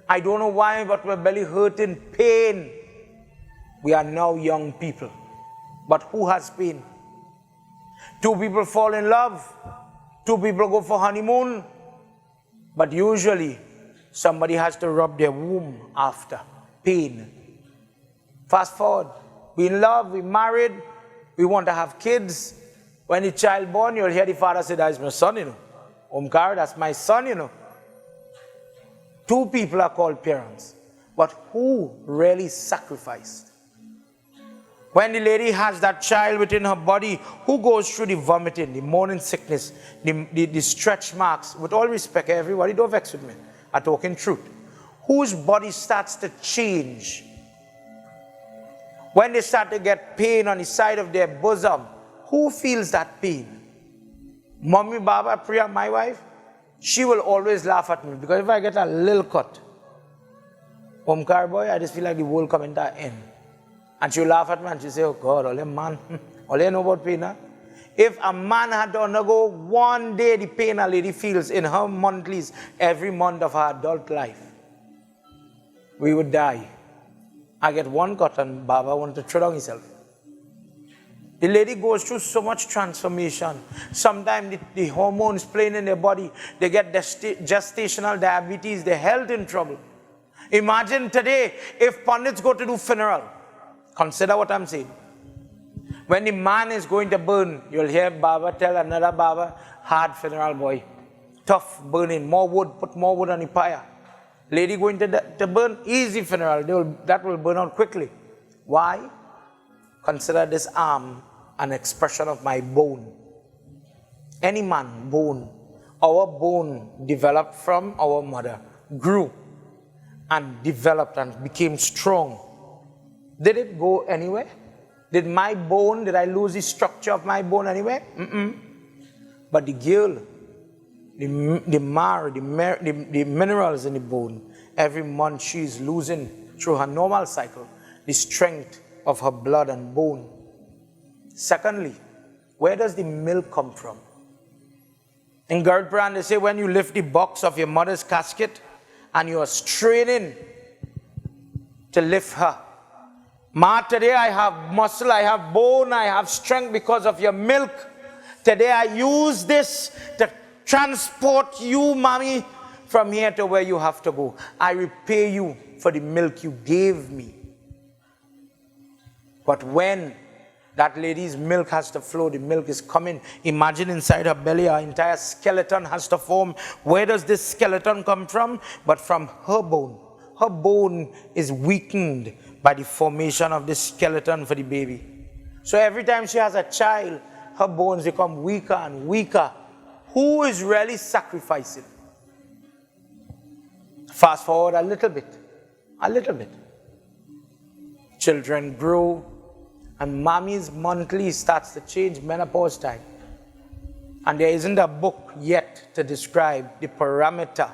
I don't know why, but my belly hurting, pain. We are now young people. But who has pain? Two people fall in love. Two people go for honeymoon. But usually, somebody has to rub their womb after. Pain. Fast forward. We in love, we married, we want to have kids. When the child born, you'll hear the father say, that's my son, you know. Omkar, that's my son, you know. Two people are called parents. But who really sacrificed? When the lady has that child within her body, who goes through the vomiting, the morning sickness, the stretch marks? With all respect, everybody, don't vex with me. I'm talking truth. Whose body starts to change? When they start to get pain on the side of their bosom, who feels that pain? Mommy, Baba, Priya, my wife, she will always laugh at me because if I get a little cut, Omkar boy, I just feel like the world coming to an end. And she'll laugh at me and she'll say, oh God, all man, all you know about pain, huh? If a man had to undergo one day the pain a lady feels in her monthlies every month of her adult life, we would die. I get one cut and Baba wanted to throw down himself. The lady goes through so much transformation. Sometimes the hormones playing in their body, they get gestational diabetes, their health in trouble. Imagine today if pundits go to do funeral. Consider what I'm saying. When the man is going to burn, you'll hear Baba tell another Baba, hard funeral boy. Tough burning, more wood, put more wood on the fire. Lady going to burn, easy funeral, that will burn out quickly. Why? Consider this arm an expression of my bone. Any man, bone. Our bone developed from our mother, grew and developed and became strong. Did it go anywhere? Did my bone, did I lose the structure of my bone anywhere? But the girl, the minerals in the bone, every month she's losing through her normal cycle the strength of her blood and bone. Secondly, where does the milk come from? In Gard Puran, they say when you lift the box of your mother's casket and you are straining to lift her. Ma, today I have muscle, I have bone, I have strength because of your milk. Today I use this to transport you, mommy, from here to where you have to go. I repay you for the milk you gave me. But when that lady's milk has to flow, the milk is coming. Imagine inside her belly, her entire skeleton has to form. Where does this skeleton come from? But from her bone. Her bone is weakened by the formation of the skeleton for the baby. So every time she has a child, her bones become weaker and weaker. Who is really sacrificing? Fast forward a little bit. Children grow, and mommy's monthly starts to change, menopause time. And there isn't a book yet to describe the parameter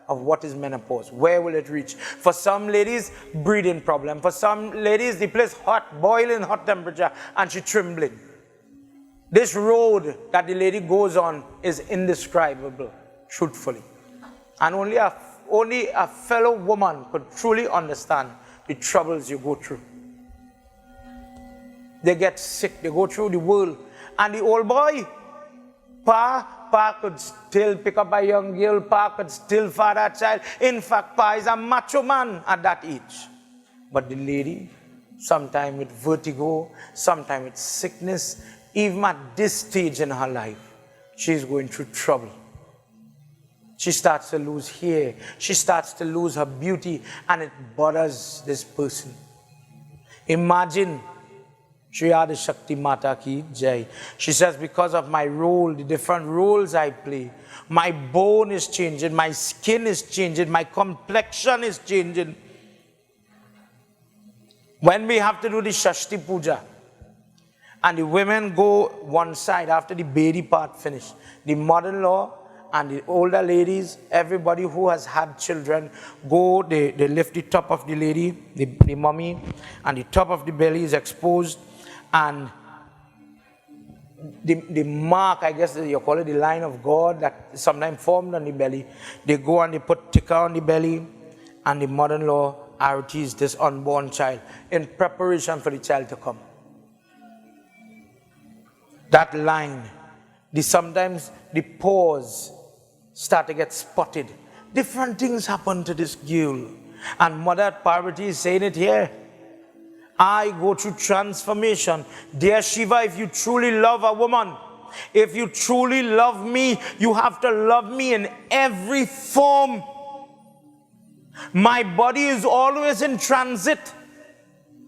of what is menopause. Where will it reach? For some ladies, breathing problem. For some ladies, the place hot, boiling hot temperature, and she trembling. This road that the lady goes on is indescribable, truthfully. And only a fellow woman could truly understand the troubles you go through. They get sick, they go through the world. And the old boy, Pa could still pick up a young girl, Pa could still father a child. In fact, Pa is a macho man at that age. But the lady, sometimes with vertigo, sometimes with sickness, even at this stage in her life, she's going through trouble. She starts to lose hair, she starts to lose her beauty, and it bothers this person. Imagine, Shri Adi Shakti Mata Ki Jai. She says, because of my role, the different roles I play, my bone is changing, my skin is changing, my complexion is changing. When we have to do the Shashti Puja, and the women go one side after the baby part finished, the mother-in-law and the older ladies, everybody who has had children, go, they lift the top of the lady, the mommy, and the top of the belly is exposed, and the mark, I guess you call it the line of God that is sometimes formed on the belly. They go and they put ticker on the belly, and the mother-in-law arties this unborn child in preparation for the child to come. That line, sometimes the pores start to get spotted. Different things happen to this girl. And Mother Parvati is saying it here. I go through transformation. Dear Shiva, if you truly love a woman, if you truly love me, you have to love me in every form. My body is always in transit.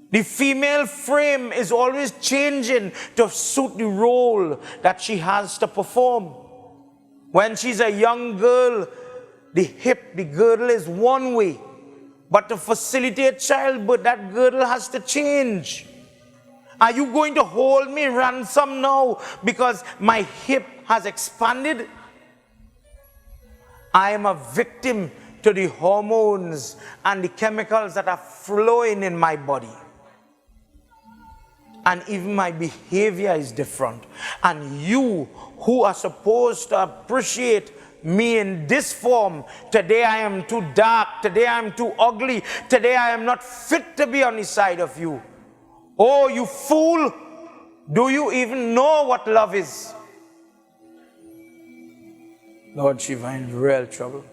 The female frame is always changing to suit the role that she has to perform. When she's a young girl, the hip, the girdle is one way. But to facilitate childbirth, that girdle has to change. Are you going to hold me ransom now because my hip has expanded? I am a victim to the hormones and the chemicals that are flowing in my body. And even my behavior is different. And you who are supposed to appreciate me in this form, today I am too dark, today I am too ugly, today I am not fit to be on the side of you. Oh, you fool! Do you even know what love is? Lord Shiva in real trouble.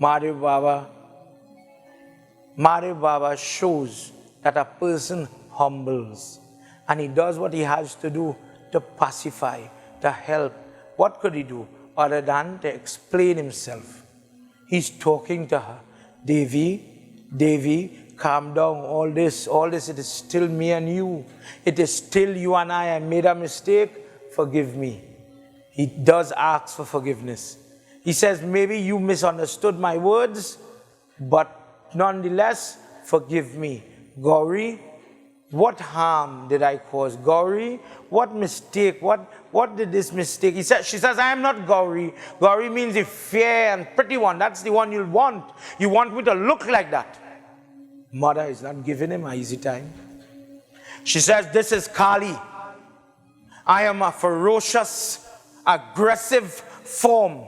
Mahadev Baba shows that a person humbles. And he does what he has to do to pacify, to help. What could he do other than to explain himself? He's talking to her. Devi, calm down. All this, it is still me and you. It is still you and I made a mistake. Forgive me. He does ask for forgiveness. He says, maybe you misunderstood my words, but nonetheless, forgive me. Gauri, what harm did I cause? Gauri, what mistake? What did this mistake? She says, I am not Gauri. Gauri means the fair and pretty one. That's the one you'll want. You want me to look like that. Mother is not giving him an easy time. She says, this is Kali. I am a ferocious, aggressive form.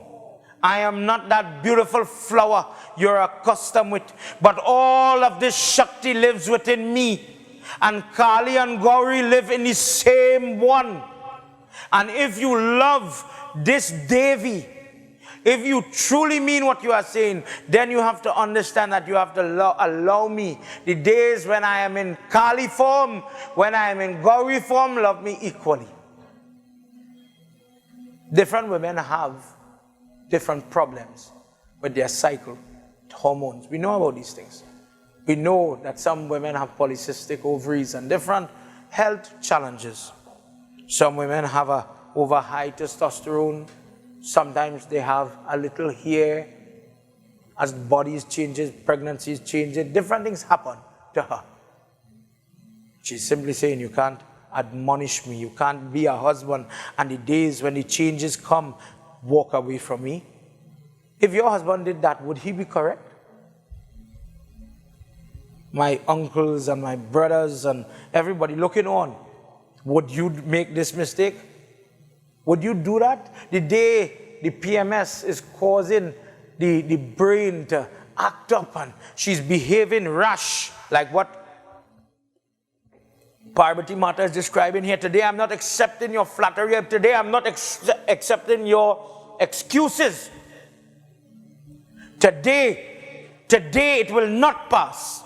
I am not that beautiful flower you're accustomed with. But all of this Shakti lives within me. And Kali and Gauri live in the same one. And if you love this Devi, if you truly mean what you are saying, then you have to understand that you have to allow me. The days when I am in Kali form, when I am in Gauri form, love me equally. Different women have different problems with their cycle, hormones. We know about these things. We know that some women have polycystic ovaries and different health challenges. Some women have a over high testosterone. Sometimes they have a little hair. As bodies changes, pregnancies changes, different things happen to her. She's simply saying, you can't admonish me, you can't be a husband, and the days when the changes come, walk away from me. If your husband did that, would he be correct? My uncles and my brothers and everybody looking on, would you make this mistake? Would you do that? The day the PMS is causing the brain to act up and she's behaving rash, like what Parvati Mata is describing here. Today I'm not accepting your flattery. Today I'm not accepting your excuses. Today it will not pass.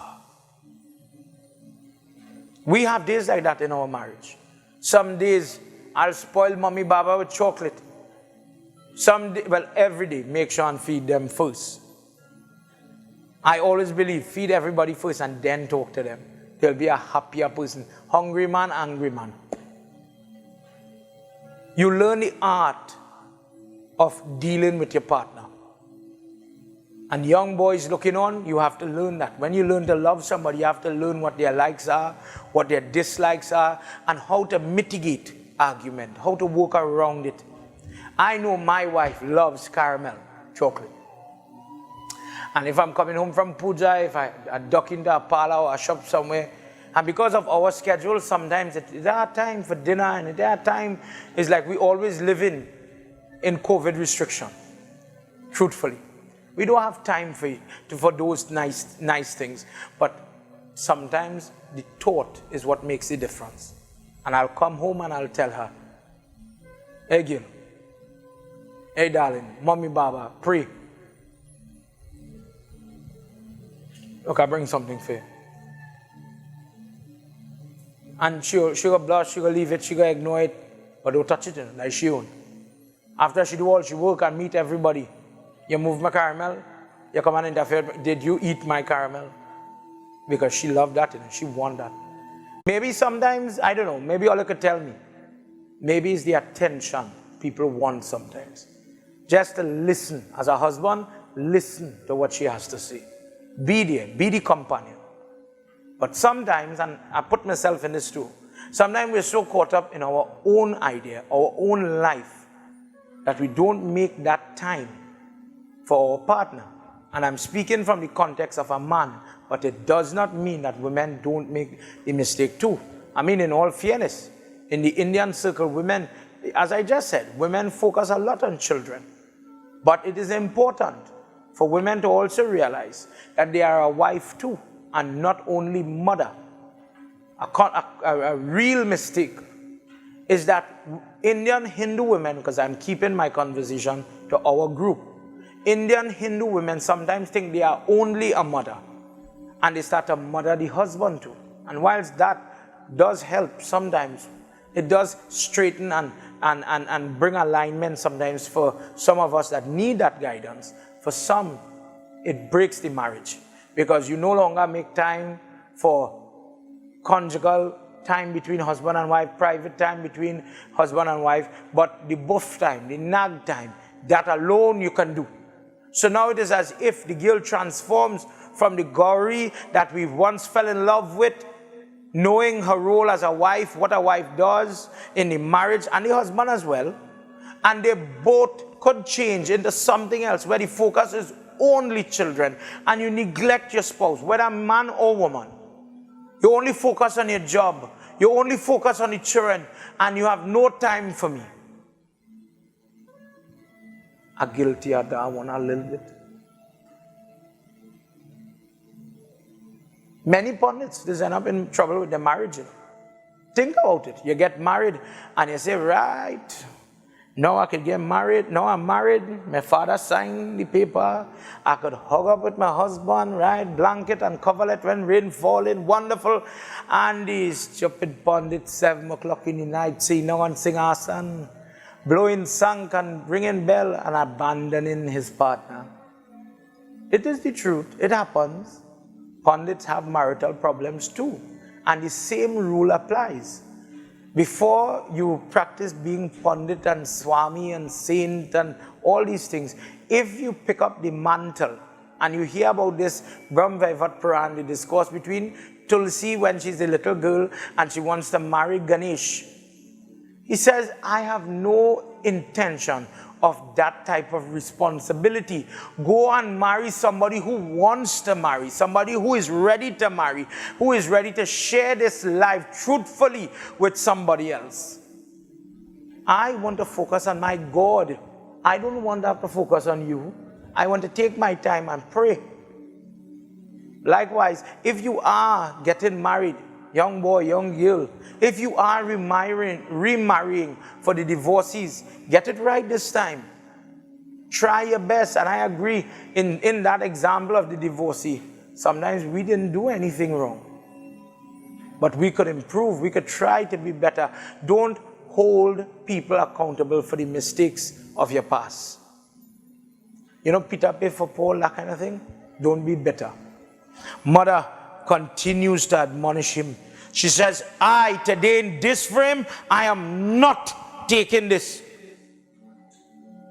We have days like that in our marriage. Some days I'll spoil Mommy Baba with chocolate. Some day, well, every day, make sure and feed them first. I always believe, feed everybody first and then talk to them. They'll be a happier person. Hungry man, angry man. You learn the art of dealing with your partner. And young boys looking on, you have to learn that. When you learn to love somebody, you have to learn what their likes are, what their dislikes are, and how to mitigate argument, how to work around it. I know my wife loves caramel, chocolate. And if I'm coming home from puja, if I duck into a parlor or a shop somewhere, And because of our schedule, sometimes there are time for dinner, and there are time, it's like we always live in COVID restriction, truthfully. We don't have time for those nice things. But sometimes the thought is what makes the difference. And I'll come home and I'll tell her, hey Gil, hey darling, mommy, baba, pray. Look, I bring something for you. And she'll blush, she'll leave it, she'll ignore it, but don't touch it, like she won't. After she do all she work and meet everybody, you move my caramel, you come and interfere, did you eat my caramel? Because she loved that, she want that. Maybe sometimes, I don't know, maybe all you could tell me, maybe it's the attention people want sometimes. Just to listen, as a husband, listen to what she has to say. Be there, be the companion. But sometimes, and I put myself in this too, sometimes we're so caught up in our own idea, our own life, that we don't make that time for our partner. And I'm speaking from the context of a man, but it does not mean that women don't make the mistake too. I mean, in all fairness, in the Indian circle, women, as I just said, women focus a lot on children. But it is important for women to also realize that they are a wife too, and not only mother. A real mistake is that Indian Hindu women, because I'm keeping my conversation to our group, Indian Hindu women sometimes think they are only a mother, and they start to mother the husband too. And whilst that does help sometimes, it does straighten and bring alignment sometimes for some of us that need that guidance. For some, it breaks the marriage, because you no longer make time for conjugal time between husband and wife, private time between husband and wife, but the buff time, the nag time, that alone you can do. So now it is as if the girl transforms from the Gauri that we once fell in love with, knowing her role as a wife, what a wife does in the marriage, and the husband as well, and they both could change into something else where the focus is only children, and you neglect your spouse, whether man or woman. You only focus on your job, you only focus on the children, and you have no time for me. I'm guilty of that one a little bit. Many pundits, they end up in trouble with their marriage. Think about it. You get married and you say, right, now I could get married. Now I'm married. My father signed the paper. I could hug up with my husband, right? Blanket and coverlet when rain falling. Wonderful. And these stupid pundits, 7 o'clock in the night, sing now and sing our son, blowing song and ringing bell and abandoning his partner. It is the truth. It happens. Pundits have marital problems too. And the same rule applies. Before you practice being pundit and swami and saint and all these things, if you pick up the mantle and you hear about this Brahm Vaivat Puran, the discourse between Tulsi when she's a little girl and she wants to marry Ganesha, he says, I have no intention of that type of responsibility. Go and marry somebody who wants to marry, somebody who is ready to marry, who is ready to share this life truthfully with somebody else. I want to focus on my God. I don't want to have to focus on you. I want to take my time and pray. Likewise, if you are getting married, young boy, young girl, if you are remarrying for the divorcees, get it right this time. Try your best. And I agree, in that example of the divorcee, sometimes we didn't do anything wrong. But we could improve. We could try to be better. Don't hold people accountable for the mistakes of your past. You know, Peter pay for Paul, that kind of thing. Don't be bitter. Mother continues to admonish him. She says, I, today in this frame, I am not taking this.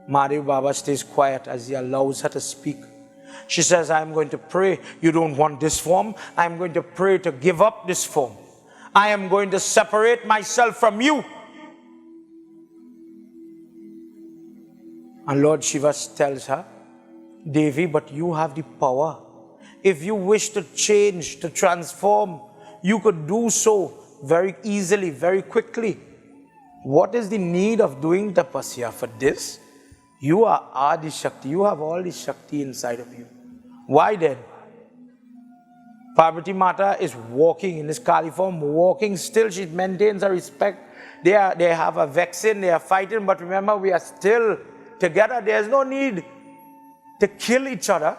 Madhav Baba stays quiet as he allows her to speak. She says, I'm going to pray. You don't want this form? I'm going to pray to give up this form. I am going to separate myself from you. And Lord Shiva tells her, Devi, but you have the power. If you wish to change, to transform, You could do so very easily, very quickly. What is the need of doing tapasya for this? You are Adi Shakti. You have all the Shakti inside of you. Why then? Parvati Mata is walking in this Kali form, walking still. She maintains her respect. They have a vexing, they are fighting, but remember, we are still together. There's no need to kill each other.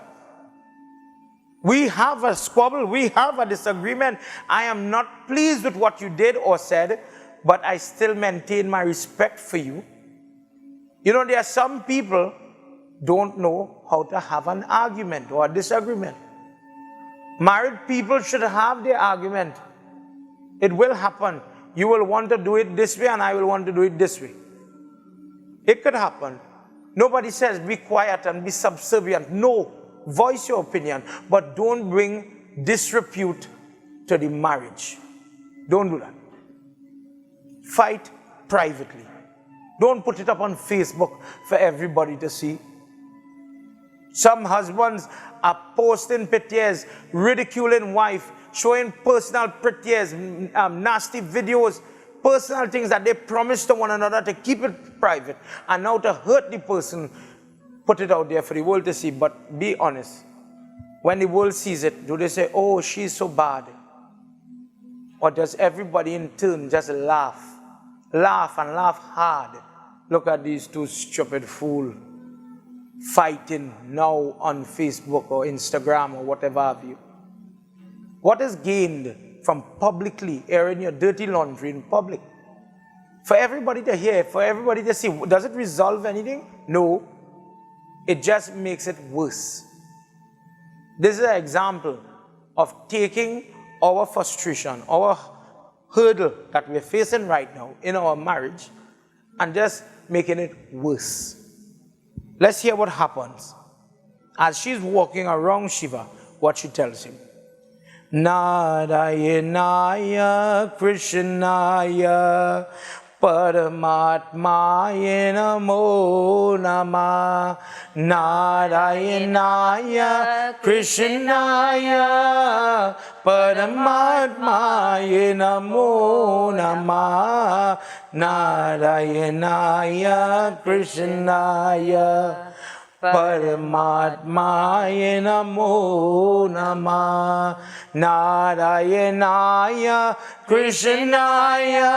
We have a squabble, we have a disagreement. I am not pleased with what you did or said, but I still maintain my respect for you. You know, there are some people don't know how to have an argument or a disagreement. Married people should have their argument. It will happen. You will want to do it this way and I will want to do it this way. It could happen. Nobody says be quiet and be subservient. No. Voice your opinion, but don't bring disrepute to the marriage. Don't do that. Fight privately. Don't put it up on Facebook for everybody to see. Some husbands are posting pictures, ridiculing wife, showing personal pictures, nasty videos, personal things that they promised to one another to keep it private, and now to hurt the person, put it out there for the world to see. But be honest, when the world sees it, do they say, oh, she's so bad? Or does everybody in turn just laugh? Laugh and laugh hard. Look at these two stupid fools fighting now on Facebook or Instagram or whatever have you. What is gained from publicly airing your dirty laundry in public? For everybody to hear, for everybody to see, does it resolve anything? No. It just makes it worse. This is an example of taking our frustration, our hurdle that we're facing right now in our marriage, and just making it worse. Let's hear what happens. As she's walking around Shiva, what she tells him. Narayanaya Krishnaya Paramatmaya Namo Namah. Narayanaya Krishnaya Paramatmaya Namo Namah. Narayanaya Krishnaya Paramatmaya Namo Namah. Narayanaya Krishnaya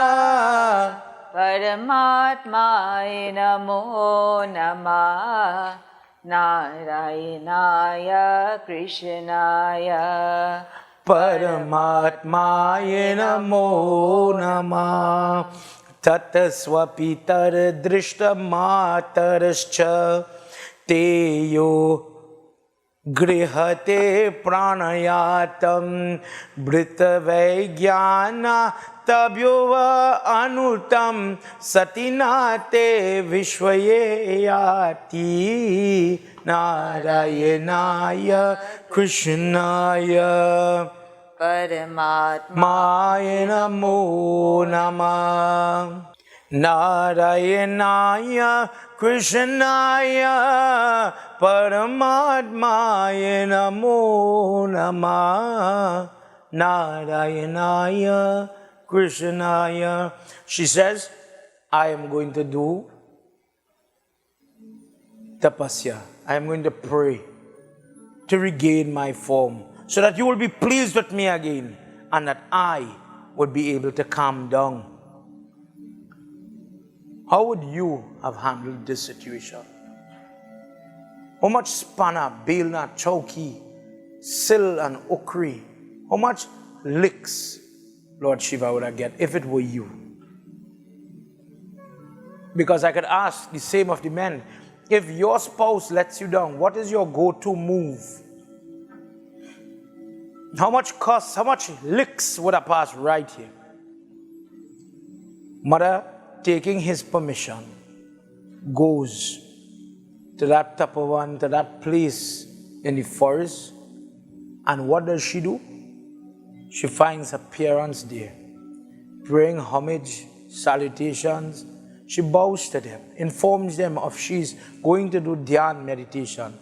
Paramatmaya Namo Namah. Narayanaya Krishnaya Paramatmaya Namo Namah. Tataswapitar drishta matarascha teyo grihate pranayatam bhritavegyana tabhyova anutam satinate vishwayati. Narayanaya Krishnaya Paramatmaya Namo Namah. Narayanaya Krishnaya Paramatmaya Namo Namah. Narayanaya Krishnaya. She says, I am going to do tapasya. I am going to pray to regain my form, so that you will be pleased with me again, and that I would be able to calm down. How would you have handled this situation? How much spana, bilna, chowki, sil and ukri, how much licks Lord Shiva would I get if it were you? Because I could ask the same of the men. If your spouse lets you down, what is your go-to move? How much cuss, how much licks would I pass right here? Mother, taking his permission, goes to that tapavan, to that place in the forest. And what does she do? She finds her parents there, praying homage, salutations. She bows to them, informs them of she's going to do Gyan meditation,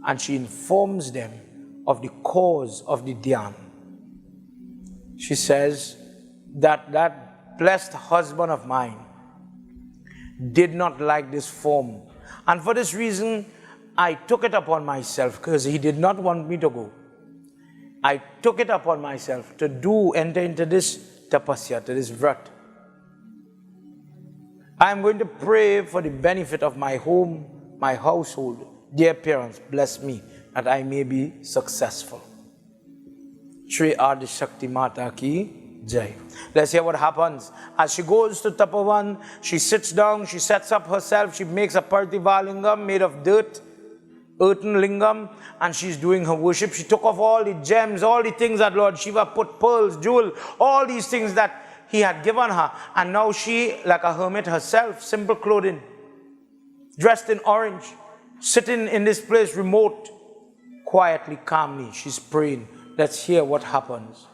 and she informs them of the cause of the Gyan. she says that that blessed husband of mine did not like this form. And for this reason, I took it upon myself, because he did not want me to go. I took it upon myself to enter into this tapasya, to this vrat. I am going to pray for the benefit of my home, my household. Dear parents, bless me that I may be successful. Shri Adi Shakti Mata Ki Jai. Let's hear what happens. As she goes to Tapavan, she sits down, she sets up herself, she makes a Parthiva lingam made of dirt, earthen lingam, and she's doing her worship. She took off all the gems, all the things that Lord Shiva put, pearls, jewel, all these things that he had given her. And now she, like a hermit herself, simple clothing, dressed in orange, sitting in this place remote, quietly, calmly, she's praying. Let's hear what happens.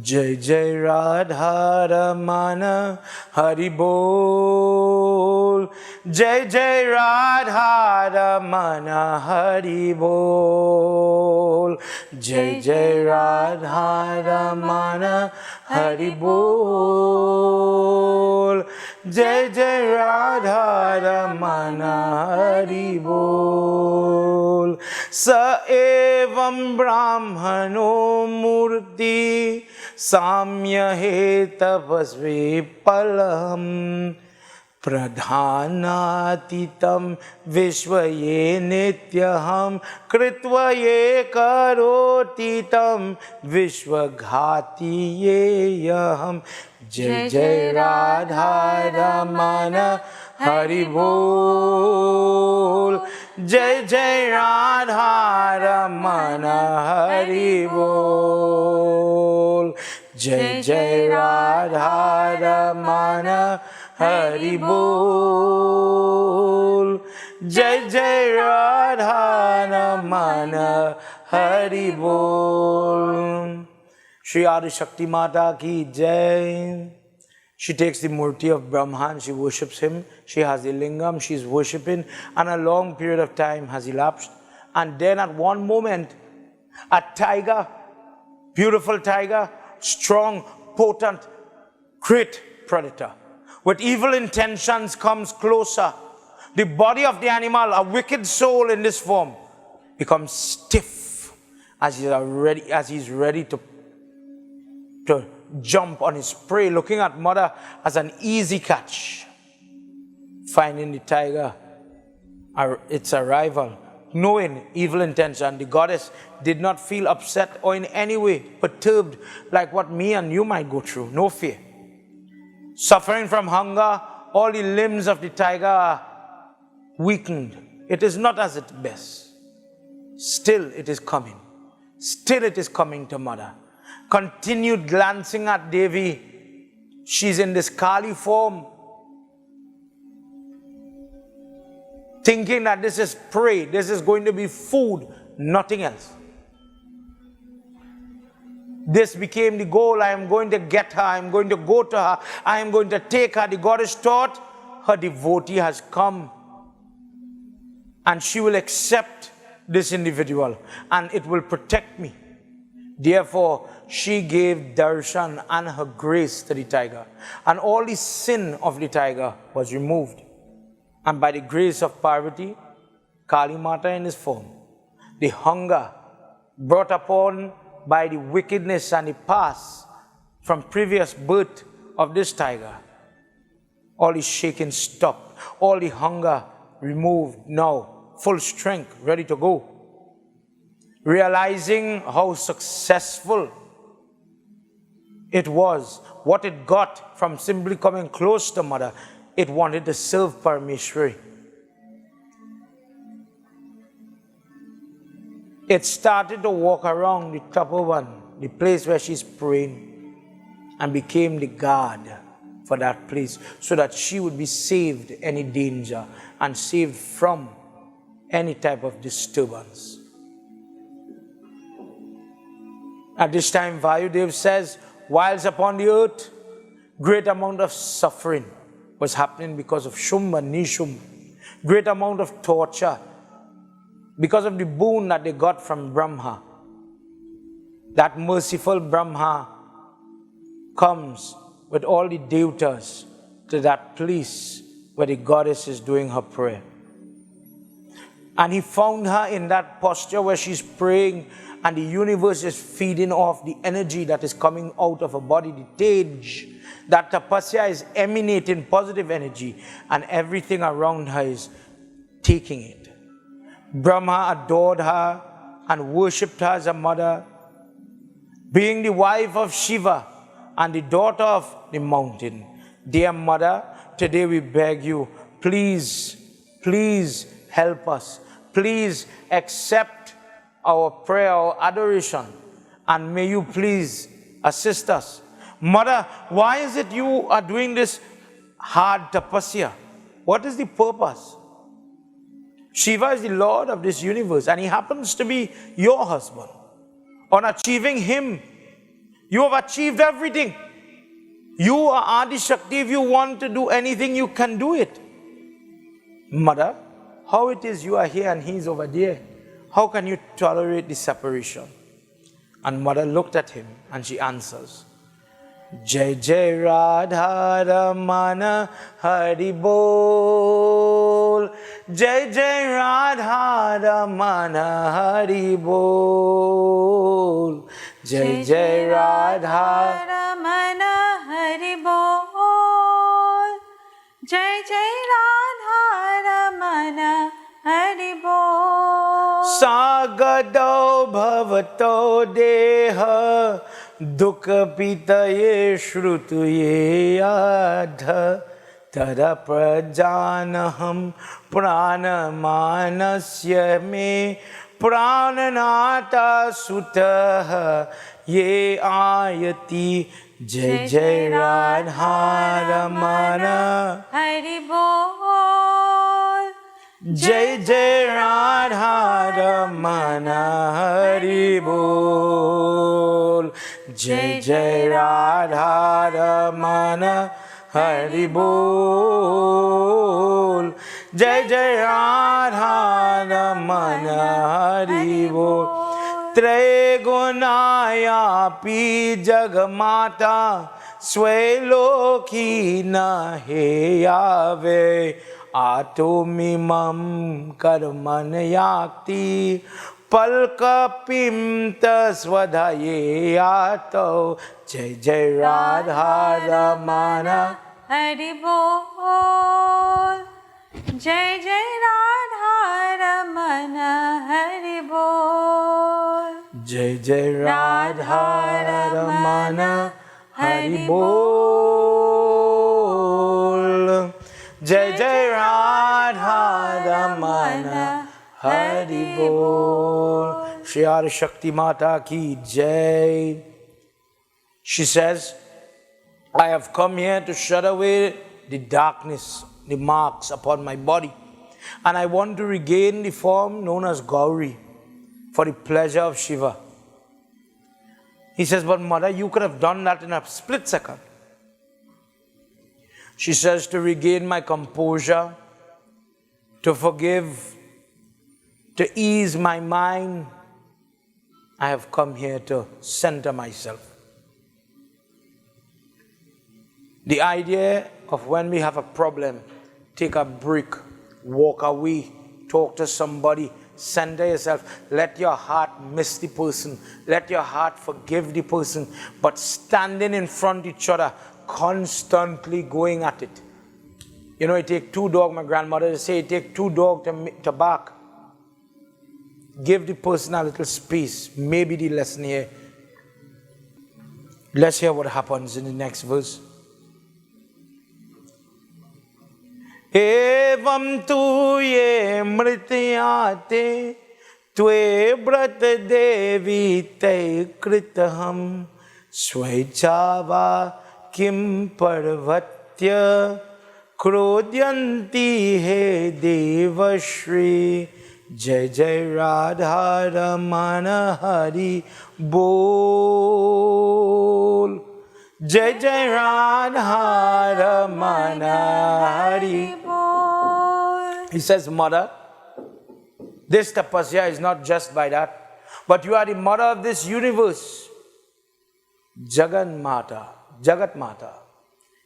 Jai Jai Radha Ramana Hari Bol. Jai Jai Radha Ramana Hari Bol. Jai Jai Radha Ramana Hari Bol. Jai Jai Radha Ramana Hari Bol. Sa evam brahmano murti samya he tapasvi palam pradhanatitam vishvaye nityaham kritvaye karotitam vishvaghati yeham. Jai Jai Radha Ramana Hari Bol. Jai Jai Radha Ramana Hari Bol. Jai Jai Radha Ramana Hari Bol. Jai Jai Radha Ramana Hari Bol. Shri Adi Shakti Mata Ki Jai. She takes the murti of Brahman, she worships him, she has the lingam, she's worshipping, and a long period of time has elapsed. And then at one moment, a tiger, beautiful tiger, strong, potent, great predator, with evil intentions comes closer. The body of the animal, a wicked soul in this form, becomes stiff as he's ready to jump on his prey, looking at mother as an easy catch. Finding the tiger, its arrival, knowing evil intention, the goddess did not feel upset or in any way perturbed like what me and you might go through. No fear. Suffering from hunger, all the limbs of the tiger are weakened. It is not as its best. Still it is coming. Still it is coming to mother. Continued glancing at Devi. She's in this Kali form, thinking that this is prey, this is going to be food, nothing else. This became the goal. I am going to get her, I am going to go to her, I am going to take her. The goddess thought her devotee has come and she will accept this individual and it will protect me. Therefore, she gave darshan and her grace to the tiger, and all the sin of the tiger was removed. And by the grace of Parvati, Kali Mata in his form, the hunger brought upon by the wickedness and the past from previous birth of this tiger, all the shaking stopped, all the hunger removed, now full strength, ready to go. Realizing how successful it was, what it got from simply coming close to mother, it wanted to serve Parameshwari. It started to walk around the Tapovan, the place where she's praying, and became the guard for that place, so that she would be saved any danger and saved from any type of disturbance. At this time, Vayudev says, whilst upon the earth, great amount of suffering was happening because of Shumba, Nishum, great amount of torture, because of the boon that they got from Brahma. that merciful Brahma comes with all the devotees to that place where the goddess is doing her prayer. And he found her in that posture where she's praying and the universe is feeding off the energy that is coming out of her body, the tej. That tapasya is emanating positive energy and everything around her is taking it. Brahma adored her and worshipped her as a mother, being the wife of Shiva and the daughter of the mountain. Dear mother, today we beg you, please, please help us. Please accept our prayer, our adoration, and may you please assist us. Mother, why is it you are doing this hard tapasya? What is the purpose? Shiva is the Lord of this universe and he happens to be your husband. On achieving him, you have achieved everything. You are Adi Shakti. If you want to do anything, you can do it. Mother, how it is you are here and he is over there? How can you tolerate the separation? And mother looked at him and she answers, Jai Jai Radha Ramana Hari Bol. Jai Jai Radha Ramana Hari Bol. Jai Jai Radha Ramana Hari Bol. Jai Jai Radha Ramana Hari Bol. Sagado Bhavato Deha Dukha Pitaye Shrutuye Adha Tada Prajanaham Pranamanasya Me Prananata Sutaha Ye Ayati Jai Jai Radha Ramana Hari Bol. Jai Jai Radha Ramana Hari Bol. Jai Jai Radha Ramana Hari Bol. Jai Jai Radha Ramana Hari Bol. Tre gunaya pi jagmata Sweloki na heyave Atomimam karmanayakti Palkapimta svadhayeyato Jai Jai Radha Ramana Hari Bol. Jai Jai Radha Ramana Hari Bol. Jai Jai Radha Ramana Hari Bol. Jai Jai Radha Ramana Hari Bol. Shri Adi Shakti Mata ki Jai. She says, I have come here to shut away the darkness, the marks upon my body. And I want to regain the form known as Gauri for the pleasure of Shiva. He says, but mother, you could have done that in a split second. She says, to regain my composure, to forgive, to ease my mind, I have come here to center myself. The idea of when we have a problem, take a break, walk away, talk to somebody, center yourself, let your heart miss the person, let your heart forgive the person, but standing in front of each other, constantly going at it. You know, it takes two dogs, my grandmother would say, it takes two dogs to bark. Give the person a little space. Maybe the lesson here. Let's hear what happens in the next verse. Evam tu ye mrityate tve brat devi te kritaham swaichava kim parvatya krodyanti he devashri Jai Jai Radha Ramana Hari Bol. Jai Jai Radha Ramana Hari Bol. He says, mother, this tapasya is not just by that. but you are the mother of this universe. Jagan Mata, Jagat Mata.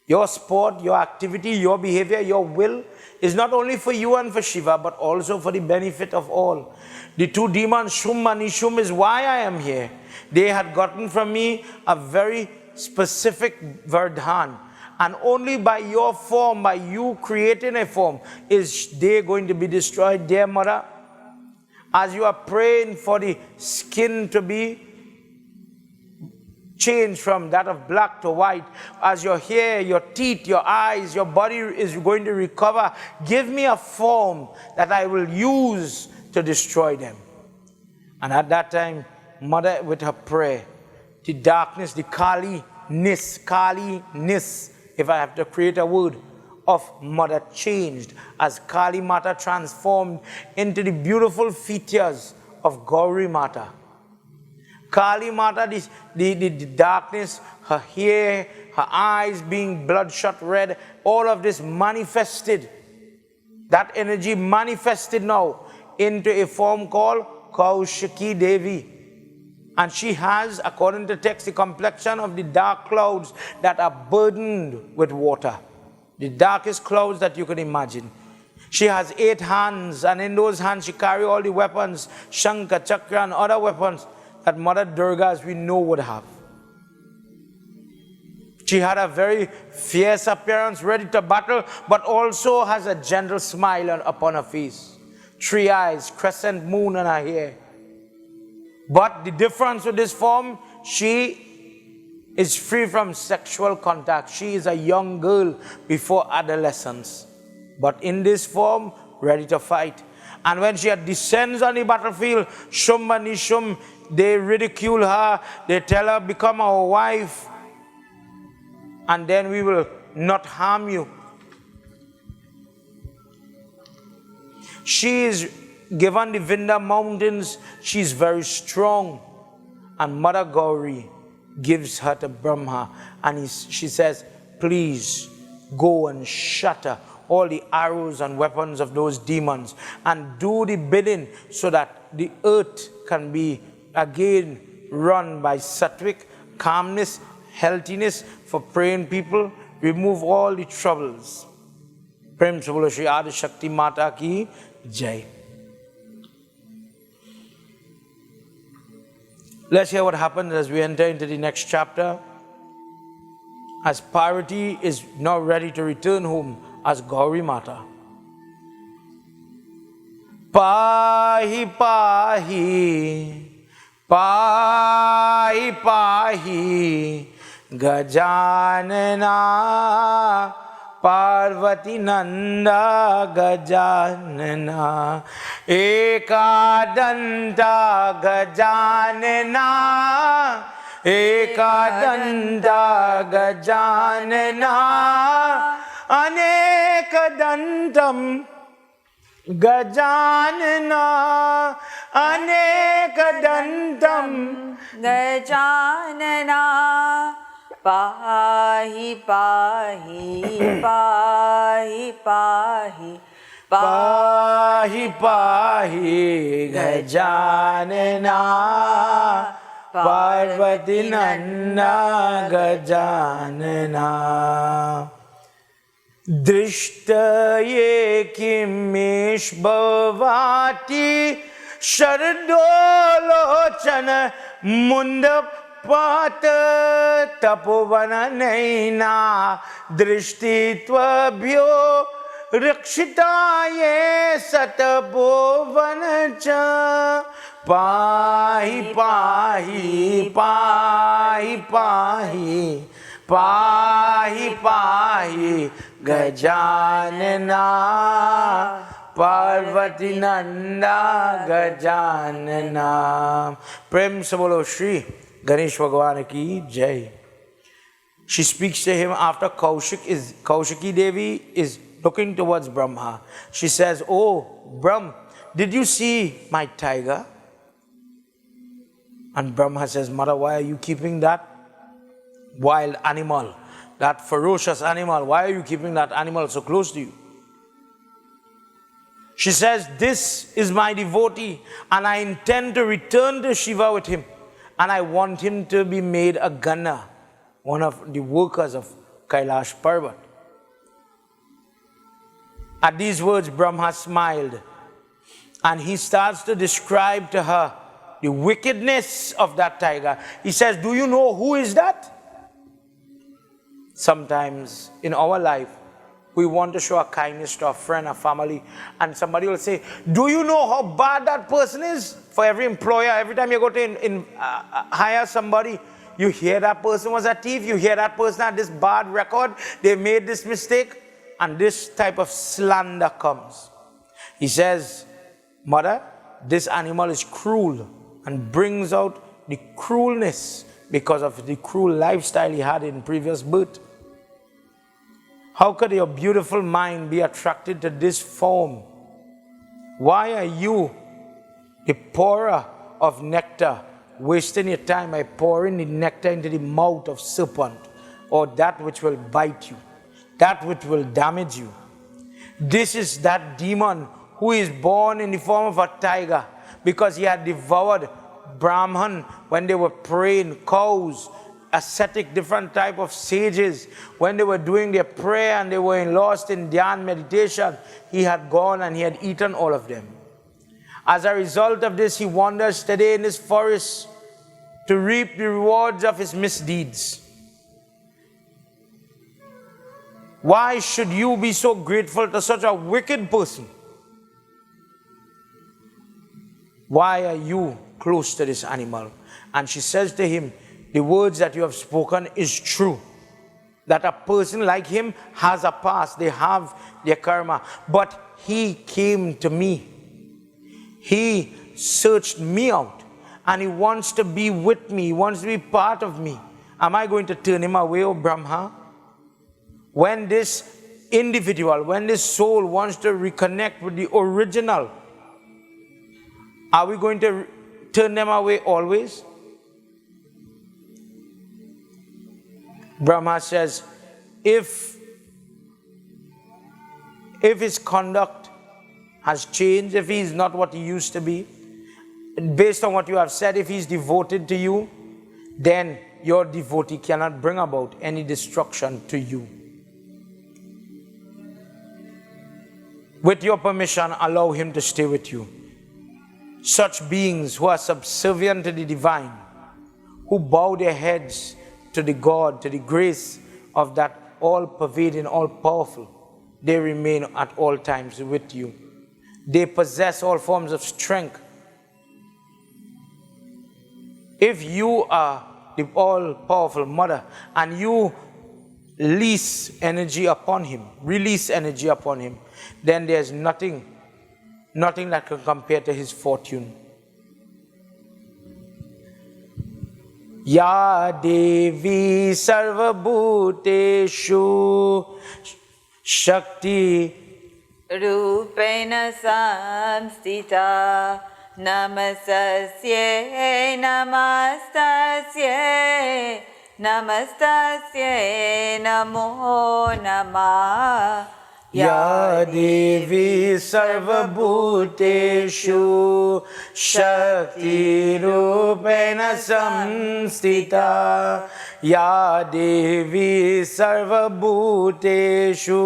Your sport, your activity, your behavior, your will is not only for you and for Shiva, but also for the benefit of all. The two demons, Shumba and Nishum, is why I am here. They had gotten from me a very specific vardhan. And only by your form, by you creating a form, is they going to be destroyed, dear mother. As you are praying for the skin to be changed from that of black to white, as your hair, your teeth, your eyes, your body is going to recover, give me a form that I will use to destroy them. And at that time, mother with her prayer, the darkness, the Kali-ness, if I have to create a word, of mother changed as Kali Mata transformed into the beautiful features of Gauri Mata. Kali Mata, the darkness, her hair, her eyes being bloodshot red, all of this manifested. That energy manifested now into a form called Kaushiki Devi. And she has, according to text, the complexion of the dark clouds that are burdened with water. The darkest clouds that you can imagine. She has 8 hands, and in those hands she carries all the weapons, Shankha, Chakra, and other weapons that Mother Durga, as we know, would have. She had a very fierce appearance, ready to battle, but also has a gentle smile upon her face. 3 eyes, crescent moon on her hair. But the difference with this form, she is free from sexual contact. She is a young girl before adolescence. But in this form, ready to fight. And when she descends on the battlefield, Shumba and Nishum, they ridicule her. They tell her, become our wife, and then we will not harm you. She is given the Vinda mountains. She is very strong. And Mother Gauri gives her to Brahma. And she says, please go and shatter all the arrows and weapons of those demons and do the bidding so that the earth can be again run by sattvic, calmness, healthiness for praying people. Remove all the troubles. Prem se bolo Shri Adi Shakti Mata ki Jai. Let's hear what happens as we enter into the next chapter. As Parvati is now ready to return home as Gauri Mata. Pahi pahi, pahi pahi, Gajanana, Parvati Nanda Gajanana, Ekadanta Gajanana, Ekadanta Gajanana, Anekadantam Gajanana, Anekadantam Gajanana, Pahi pahi, pahi pahi, Pahi pahi, Gajanana, Parvati Nanda Gajanana. Drishtaye kimesh bhavati, Shardolochana mundapata tapovana naina, Drishtitva Rakshitaye satabovanacha. Pahi pahi, pahi pahi, pahi pahi, Gajanana, Parvati Nanda Gajanana. Prem se bolo Shri Ganesh Bhagwan ki Jai. She speaks to him after Kaushiki Devi is looking towards Brahma. She says, oh, Brahm, did you see my tiger? And Brahma says, Mother, why are you keeping that wild animal, that ferocious animal? Why are you keeping that animal so close to you? She says, this is my devotee, and I intend to return to Shiva with him, and I want him to be made a Gana, one of the workers of Kailash Parvat. At these words, Brahma smiled, and he starts to describe to her the wickedness of that tiger. He says, do you know who is that? Sometimes in our life, we want to show a kindness to a friend, a family, and somebody will say, do you know how bad that person is? For every employer, every time you go to hire somebody, you hear that person was a thief, you hear that person had this bad record, they made this mistake, and this type of slander comes. He says, mother, this animal is cruel, and brings out the cruelness because of the cruel lifestyle he had in previous birth. How could your beautiful mind be attracted to this form? Why are you, the pourer of nectar, wasting your time by pouring the nectar into the mouth of serpent, or that which will bite you, that which will damage you? This is that demon who is born in the form of a tiger, because he had devoured Brahman when they were praying, cows, ascetic, different type of sages. When they were doing their prayer and they were lost in Gyan meditation, he had gone and he had eaten all of them. As a result of this, he wanders today in this forest to reap the rewards of his misdeeds. Why should you be so grateful to such a wicked person? Why are you close to this animal? And she says to him, the words that you have spoken is true. That a person like him has a past, they have their karma. But he came to me. He searched me out. And he wants to be with me. He wants to be part of me. Am I going to turn him away, O Brahma? When this individual, when this soul wants to reconnect with the original, are we going to turn them away always? Brahma says, if his conduct has changed, if he is not what he used to be, based on what you have said, if he is devoted to you, then your devotee cannot bring about any destruction to you. With your permission, allow him to stay with you. Such beings who are subservient to the divine, who bow their heads to the God, to the grace of that all-pervading, all-powerful, they remain at all times with you. They possess all forms of strength. If you are the all-powerful mother and you release energy upon him, then there's nothing that can compare to his fortune. Ya Devi Sarva Bhuteshu Shakti Rupena Samstita Namastasye Namastasye Namastasye Namo Namah. Ya Devi Sarva Bhuteshu Shakti Rupena Samstita. Ya Devi Sarva Bhuteshu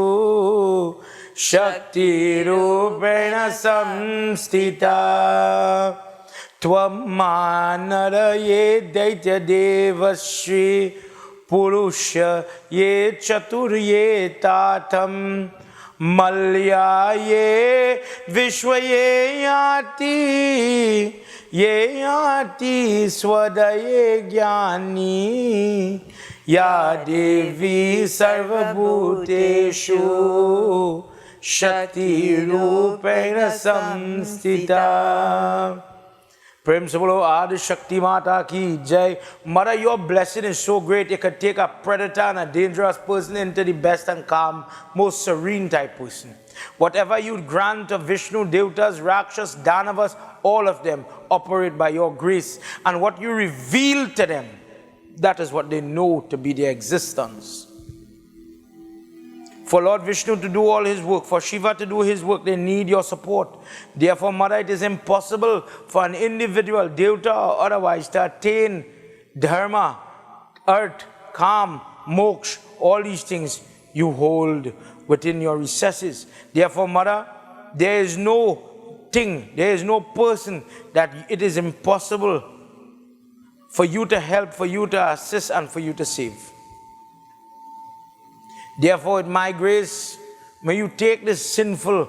Shakti Rupena Samstita. Tvamanara ye Daitya Devashri Purusha ye Chatur ye Tatam Malya ye Vishwa ye Yati Swadaye Gyani. Ya Devi Sarva Bhuteshu Shakti Rupena Samstita. Prem se bolo Adi Shakti Mata ki Jai. Mother, your blessing is so great. You can take a predator and a dangerous person into the best and calm, most serene type person. Whatever you grant to Vishnu, Devatas, Rakshas, Danavas, all of them operate by your grace. And what you reveal to them, that is what they know to be their existence. For Lord Vishnu to do all his work, for Shiva to do his work, they need your support. Therefore, Mother, it is impossible for an individual, devotee or otherwise, to attain dharma, earth, calm, moksha, all these things you hold within your recesses. Therefore, Mother, there is no thing, there is no person that it is impossible for you to help, for you to assist, and for you to save. Therefore, with my grace, may you take this sinful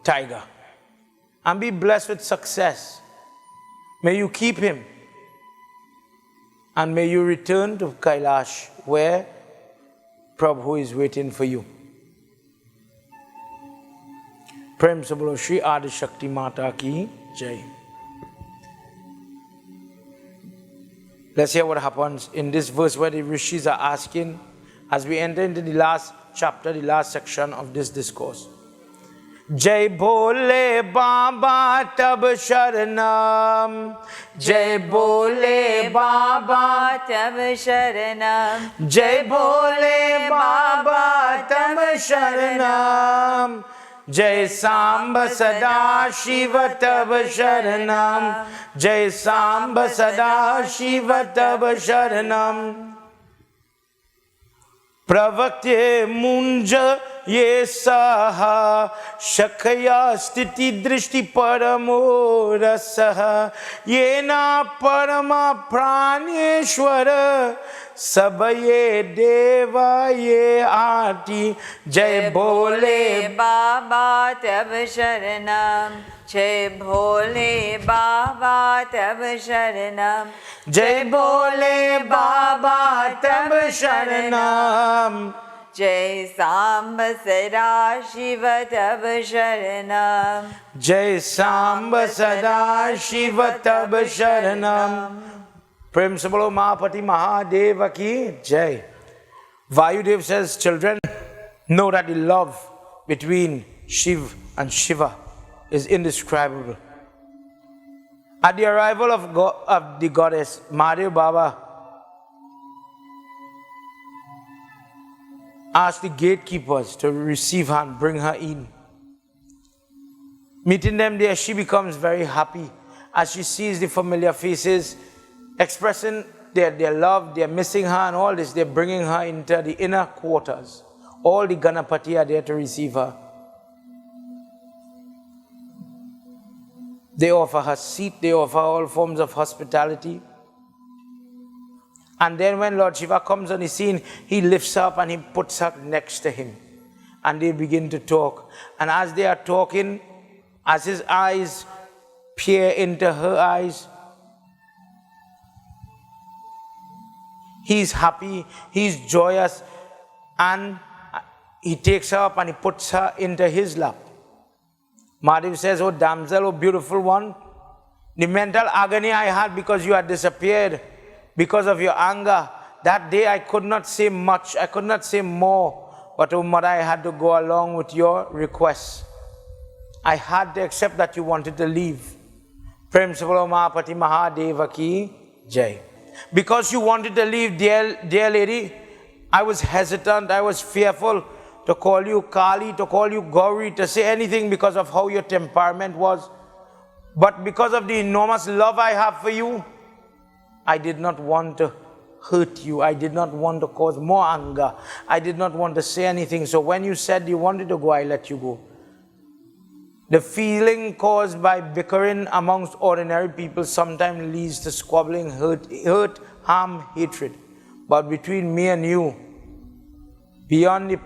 tiger and be blessed with success. May you keep him, and may you return to Kailash, where Prabhu is waiting for you. Prem se bolo Shri Adi Shakti Mata ki Jai. Let's hear what happens in this verse where the rishis are asking, as we enter into the last chapter, the last section of this discourse. Jai Bole Baba Tab Sharanam, Jai Bole Baba Tab Sharanam, Jai Bole Baba Tab Sharanam, Jai Samba Sada Shiva Tab Sharanam, Jai Samba Sada Shiva Tab Sharanam. Pravakte munja ye saha shakya stiti drishti paramo rasaha yena parama praneshwara sabaye deva ye aati. Jai Bole Baba Tab Sharanam, Jai Bole Baba Tab Sharanam, Jai Bole Baba Tab Sharanam, Jai Samba Sada Shiva Tab Sharanam, Jai Samba Sada Shiva Tab Sharanam. Prem se bolo Mahapati Mahadeva ki Jai. Vayudev says, children, know that the love between Shiv and Shiva is indescribable. At the arrival of the goddess, Mahadev Baba asked the gatekeepers to receive her and bring her in. Meeting them there, she becomes very happy as she sees the familiar faces expressing their love. They're missing her and all this. They're bringing her into the inner quarters. All the Ganapati are there to receive her. They offer her seat, they offer all forms of hospitality. And then when Lord Shiva comes on the scene, he lifts her up and he puts her next to him. And they begin to talk. And as they are talking, as his eyes peer into her eyes, he's happy, he's joyous, and he takes her up and he puts her into his lap. Mahadev says, oh damsel, oh beautiful one, the mental agony I had because you had disappeared, because of your anger, that day I could not say much, I could not say more, but oh mother, I had to go along with your request. I had to accept that you wanted to leave. Prem se bolo Mahapati Mahadeva ki Jai. Because you wanted to leave, dear lady, I was hesitant, I was fearful to call you Kali, to call you Gauri, to say anything because of how your temperament was. But because of the enormous love I have for you, I did not want to hurt you. I did not want to cause more anger. I did not want to say anything. So when you said you wanted to go, I let you go. The feeling caused by bickering amongst ordinary people sometimes leads to squabbling, hurt, harm, hatred. But between me and you, beyond the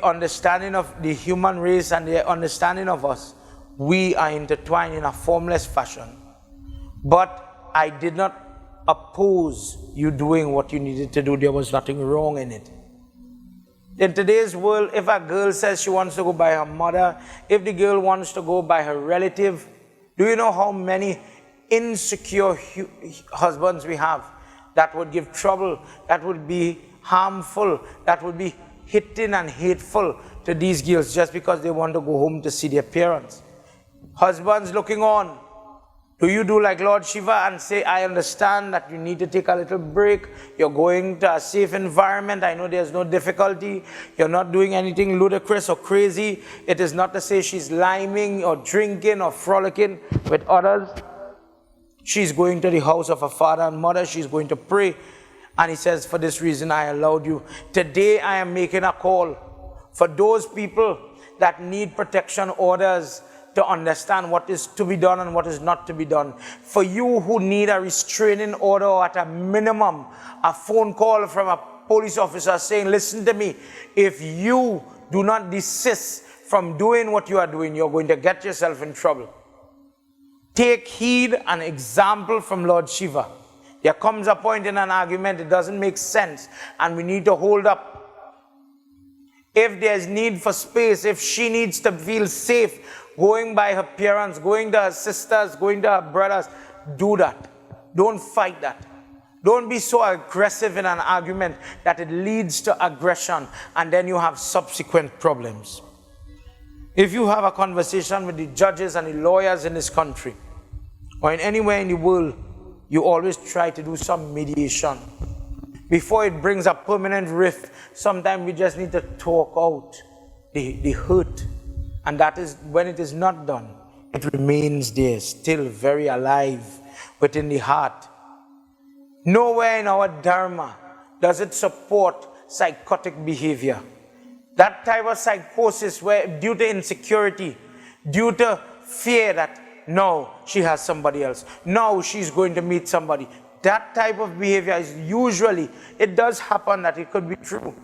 understanding of the human race and the understanding of us, we are intertwined in a formless fashion. But I did not oppose you doing what you needed to do. There was nothing wrong in it. In today's world, if a girl says she wants to go by her mother, if the girl wants to go by her relative, do you know how many insecure husbands we have that would give trouble, that would be harmful, that would be hitting and hateful to these girls just because they want to go home to see their parents? Husbands looking on, Do you do like Lord Shiva and say, I understand that you need to take a little break. You're going to a safe environment. I know there's no difficulty. You're not doing anything ludicrous or crazy. It is not to say she's liming or drinking or frolicking with others. She's going to the house of her father and mother. She's going to pray. And he says, for this reason I allowed you. Today I am making a call for those people that need protection orders to understand what is to be done and what is not to be done. For you who need a restraining order, or at a minimum, a phone call from a police officer saying, listen to me, if you do not desist from doing what you are doing, you're going to get yourself in trouble. Take heed and example from Lord Shiva. There comes a point in an argument, it doesn't make sense, and we need to hold up. If there's need for space, if she needs to feel safe, going by her parents, going to her sisters, going to her brothers, do that. Don't fight that. Don't be so aggressive in an argument that it leads to aggression and then you have subsequent problems. If you have a conversation with the judges and the lawyers in this country or in anywhere in the world, you always try to do some mediation. Before it brings a permanent rift, sometimes we just need to talk out the hurt. And that is when it is not done, it remains there, still very alive within the heart. Nowhere in our Dharma does it support psychotic behavior. That type of psychosis where due to insecurity, due to fear that no, she has somebody else, no, she's going to meet somebody. That type of behavior is usually, it does happen that it could be true.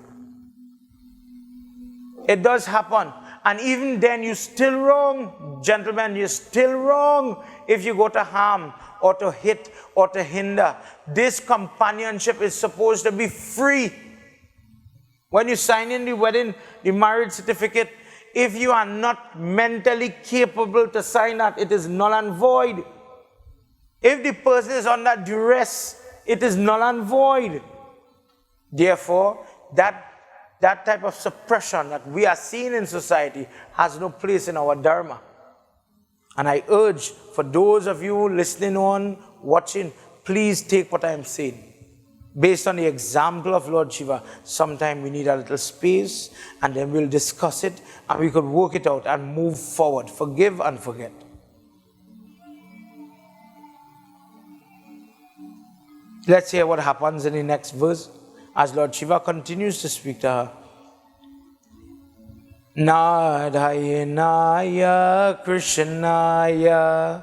It does happen. And even then, you're still wrong. Gentlemen, you're still wrong if you go to harm or to hit or to hinder. This companionship is supposed to be free. When you sign in the wedding, the marriage certificate, if you are not mentally capable to sign that, it is null and void. If the person is under duress, it is null and void. Therefore, that type of suppression that we are seeing in society has no place in our Dharma. And I urge for those of you listening on, watching, please take what I am saying. Based on the example of Lord Shiva, sometime we need a little space and then we'll discuss it and we could work it out and move forward. Forgive and forget. Let's hear what happens in the next verse. As Lord Shiva continues to speak to her. Narayanaya Krishnaya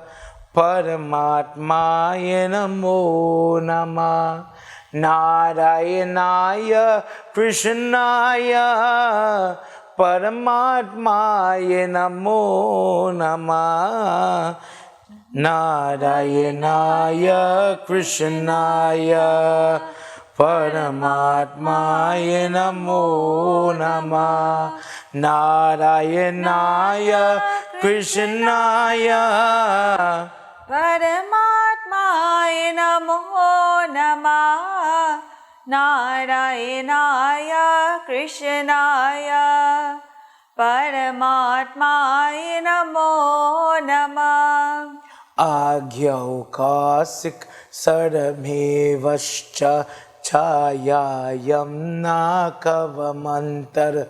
Paramatmaya Namo Namah. Narayanaya Krishnaya Paramatmaya Namo Namah. Narayanaya Krishnaya Paramatmaya Namo Namah. Narayanaya Krishnaya Paramatmaya Namo Namah. Narayanaya Krishnaya Paramatmaya Namo Namah. Agyaukasik Saramevascha Chayayam Nakavamantar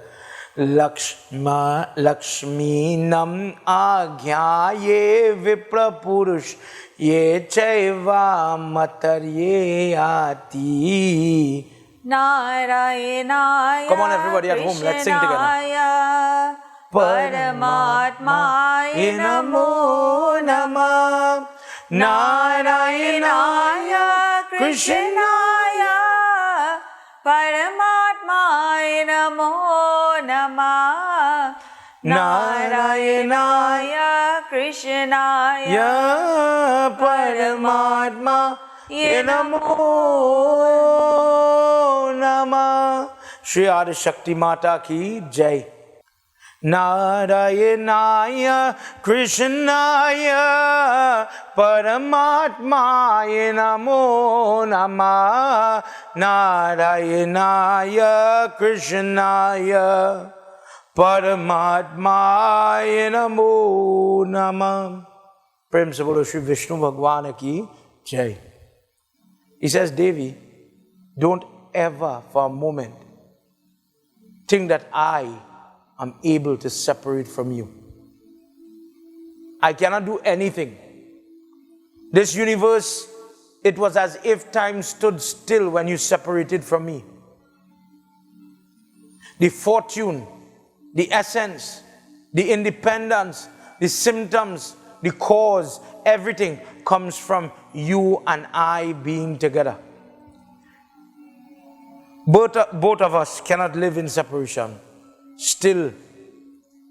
Lakshminam Agyaye Viprapurush Ye Chaiva Matarye Ati. Narayanaya Come on everybody at home, let's sing together. Paramatmaya Namo Namah. Narayanaya Krishnaya Paramatmaya Namo Namah. Narayanaya Krishnaya Paramatmaya Namo Namah. Shri Adi Shakti Mata ki Jai. Narayanaya Krishnaya Paramatmaya Namo Namah. Narayanaya Krishnaya Paramatmaya Namo Namah. Prem se bolo Shri Vishnu Bhagwan ki Jai. He says, Devi, don't ever for a moment think that I am able to separate from you. I cannot do anything. This universe, it was as if time stood still when you separated from me. The fortune, the essence, the independence, the symptoms, the cause, everything comes from you and I being together. Both of us cannot live in separation. Still,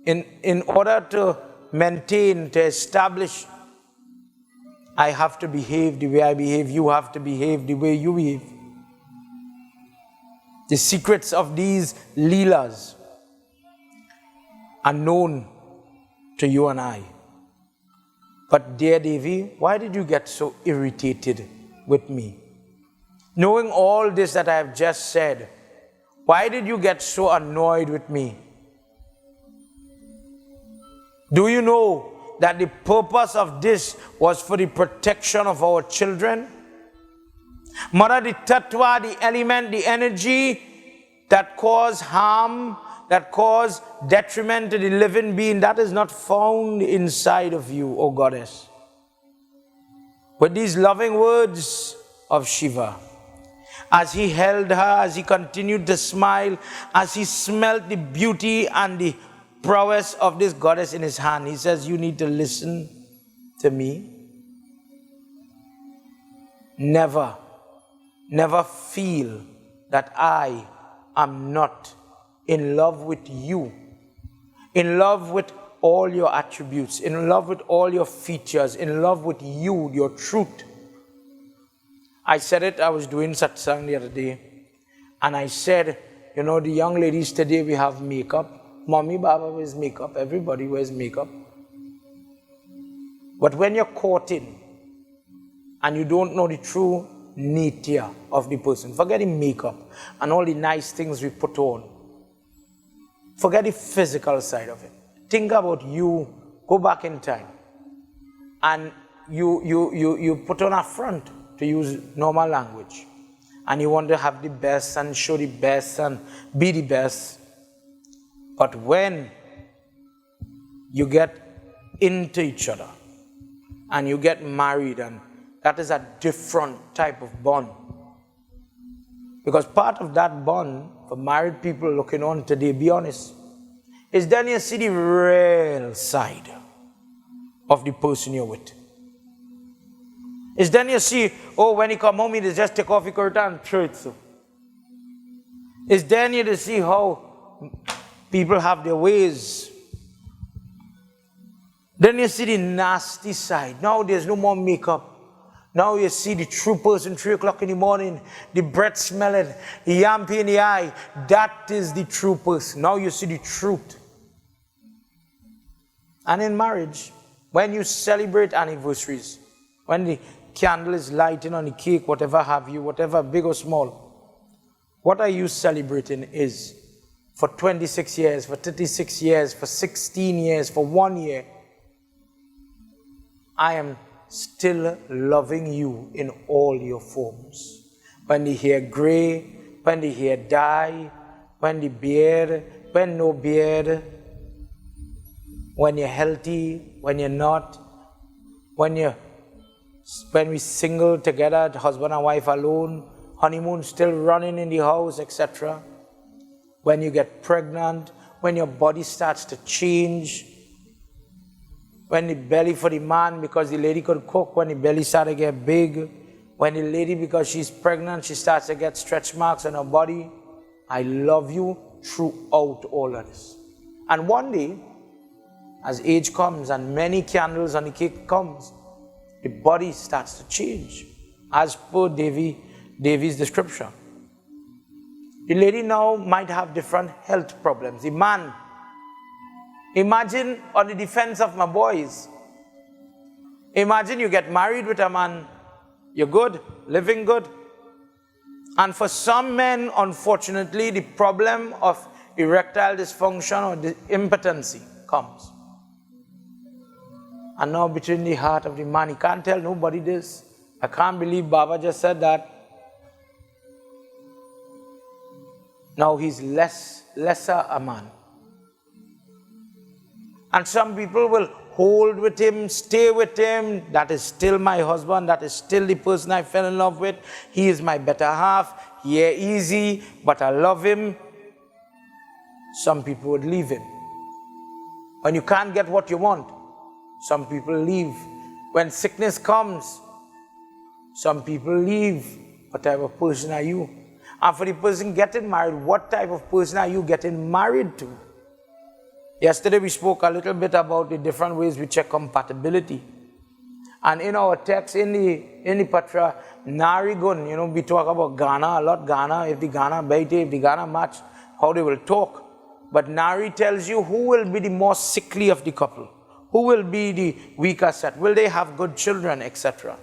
in order to maintain, to establish, I have to behave the way I behave. You have to behave the way you behave. The secrets of these leelas are known to you and I. But dear Devi, why did you get so irritated with me? Knowing all this that I have just said, why did you get so annoyed with me? Do you know that the purpose of this was for the protection of our children? Mother, the tattva, the element, the energy that cause harm, that cause detriment to the living being, that is not found inside of you, O Goddess. With these loving words of Shiva, as he held her, as he continued to smile, as he smelled the beauty and the prowess of this goddess in his hand, he says, you need to listen to me. Never feel that I am not in love with you, in love with all your attributes, in love with all your features, in love with you, your truth. I said it, I was doing satsang the other day, and I said, you know, the young ladies today, we have makeup. Mommy, Baba wears makeup, everybody wears makeup. But when you're caught in, and you don't know the true nature of the person, forget the makeup and all the nice things we put on. Forget the physical side of it. Think about you, go back in time, and you put on a front, to use normal language, and you want to have the best and show the best and be the best. But when you get into each other and you get married, and that is a different type of bond. Because part of that bond for married people looking on today, be honest, is then you see the real side of the person you're with. Is then you see, oh, when you come home, you just take off your curtain and throw it so. Is then you to see how people have their ways. Then you see the nasty side. Now there's no more makeup. Now you see the true person, 3 o'clock in the morning, the breath smelling, the yampy in the eye. That is the true person. Now you see the truth. And in marriage, when you celebrate anniversaries, when the candle is lighting on the cake, whatever have you, whatever big or small, what are you celebrating is for 26 years, for 36 years, for 16 years, for 1 year, I am still loving you in all your forms. When the hair gray, when the hair dye, when the beard, when no beard, when you're healthy, when you're not, when we single together, husband and wife alone, honeymoon still running in the house, etc. When you get pregnant, when your body starts to change, when the belly for the man, because the lady could cook, when the belly starts to get big, when the lady, because she's pregnant, she starts to get stretch marks on her body. I love you throughout all of this. And one day, as age comes and many candles on the cake comes, the body starts to change, as per Devi's description. The lady now might have different health problems. The man, imagine on the defense of my boys, imagine you get married with a man, you're good, living good. And for some men, unfortunately, the problem of erectile dysfunction or the impotency comes. and now between the heart of the man. He can't tell nobody this. I can't believe Baba just said that. Now he's lesser a man. And some people will hold with him, stay with him. That is still my husband. That is still the person I fell in love with. He is my better half. Yeah, easy, but I love him. Some people would leave him. When you can't get what you want, some people leave. When sickness comes, some people leave. What type of person are you? And for the person getting married, what type of person are you getting married to? Yesterday we spoke a little bit about the different ways we check compatibility. And in our text, in the Patra, Nari Gun, we talk about Ghana, a lot Ghana, if the Ghana bait, if the Ghana match, how they will talk. But Nari tells you who will be the more sickly of the couple, who will be the weaker set, will they have good children, etc.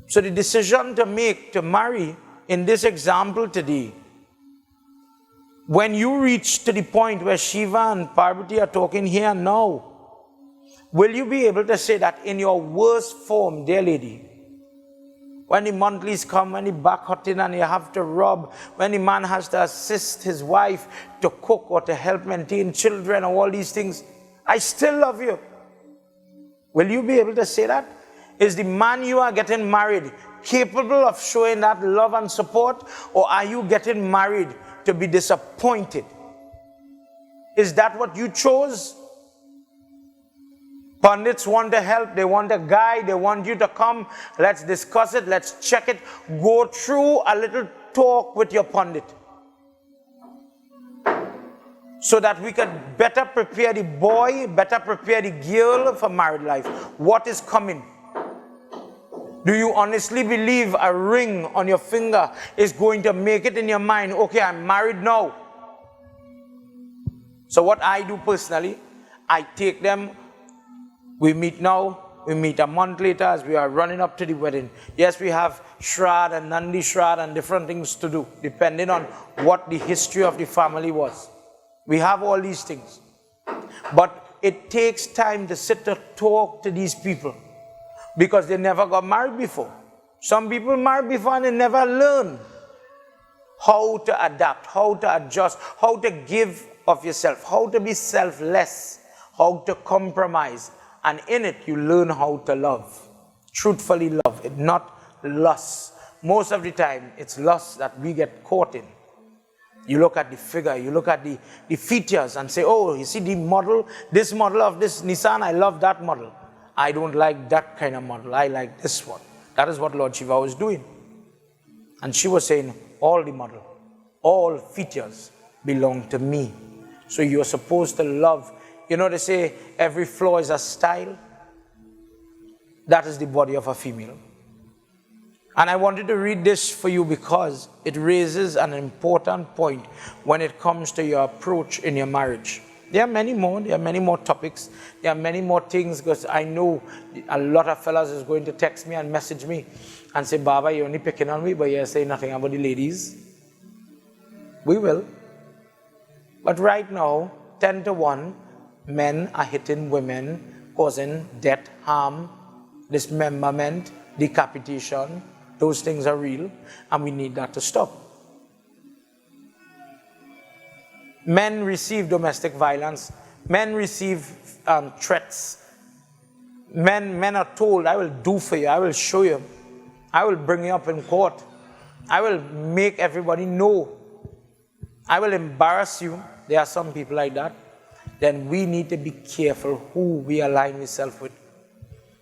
So the decision to make, to marry, in this example today, when you reach to the point where Shiva and Parvati are talking here and now, will you be able to say that in your worst form, dear lady, when the monthlies come, when the back hurting and you have to rub, when the man has to assist his wife to cook or to help maintain children or all these things, I still love you. Will you be able to say that? Is the man you are getting married capable of showing that love and support, or are you getting married to be disappointed? Is that what you chose? Pundits want to help, they want a guide, they want you to come, let's discuss it, let's check it, go through a little talk with your pundit, so that we could better prepare the boy, better prepare the girl for married life. What is coming? Do you honestly believe a ring on your finger is going to make it in your mind, okay, I'm married now? So what I do personally, I take them, we meet now, we meet a month later as we are running up to the wedding. Yes, we have Shrad and Nandi Shrad and different things to do, depending on what the history of the family was. We have all these things. But it takes time to sit to talk to these people, because they never got married before. Some people married before and they never learn how to adapt, how to adjust, how to give of yourself, how to be selfless, how to compromise. And in it, you learn how to love. Truthfully love, it not lust. Most of the time, it's lust that we get caught in. You look at the figure, you look at the features and say, oh, you see the model, this model of this Nissan, I love that model. I don't like that kind of model, I like this one. That is what Lord Shiva was doing. And she was saying, all the model, all features belong to me. So you're supposed to love. You know, they say every flaw is a style. That is the body of a female. And I wanted to read this for you because it raises an important point when it comes to your approach in your marriage. There are many more topics, there are many more things, because I know a lot of fellas is going to text me and message me and say, Baba, you're only picking on me, but you're saying nothing about the ladies. We will. But right now, 10 to 1, men are hitting women, causing death, harm, dismemberment, decapitation. Those things are real, and we need that to stop. Men receive domestic violence. Men receive threats. Men are told, I will do for you, I will show you, I will bring you up in court, I will make everybody know, I will embarrass you. There are some people like that. Then we need to be careful who we align ourselves with.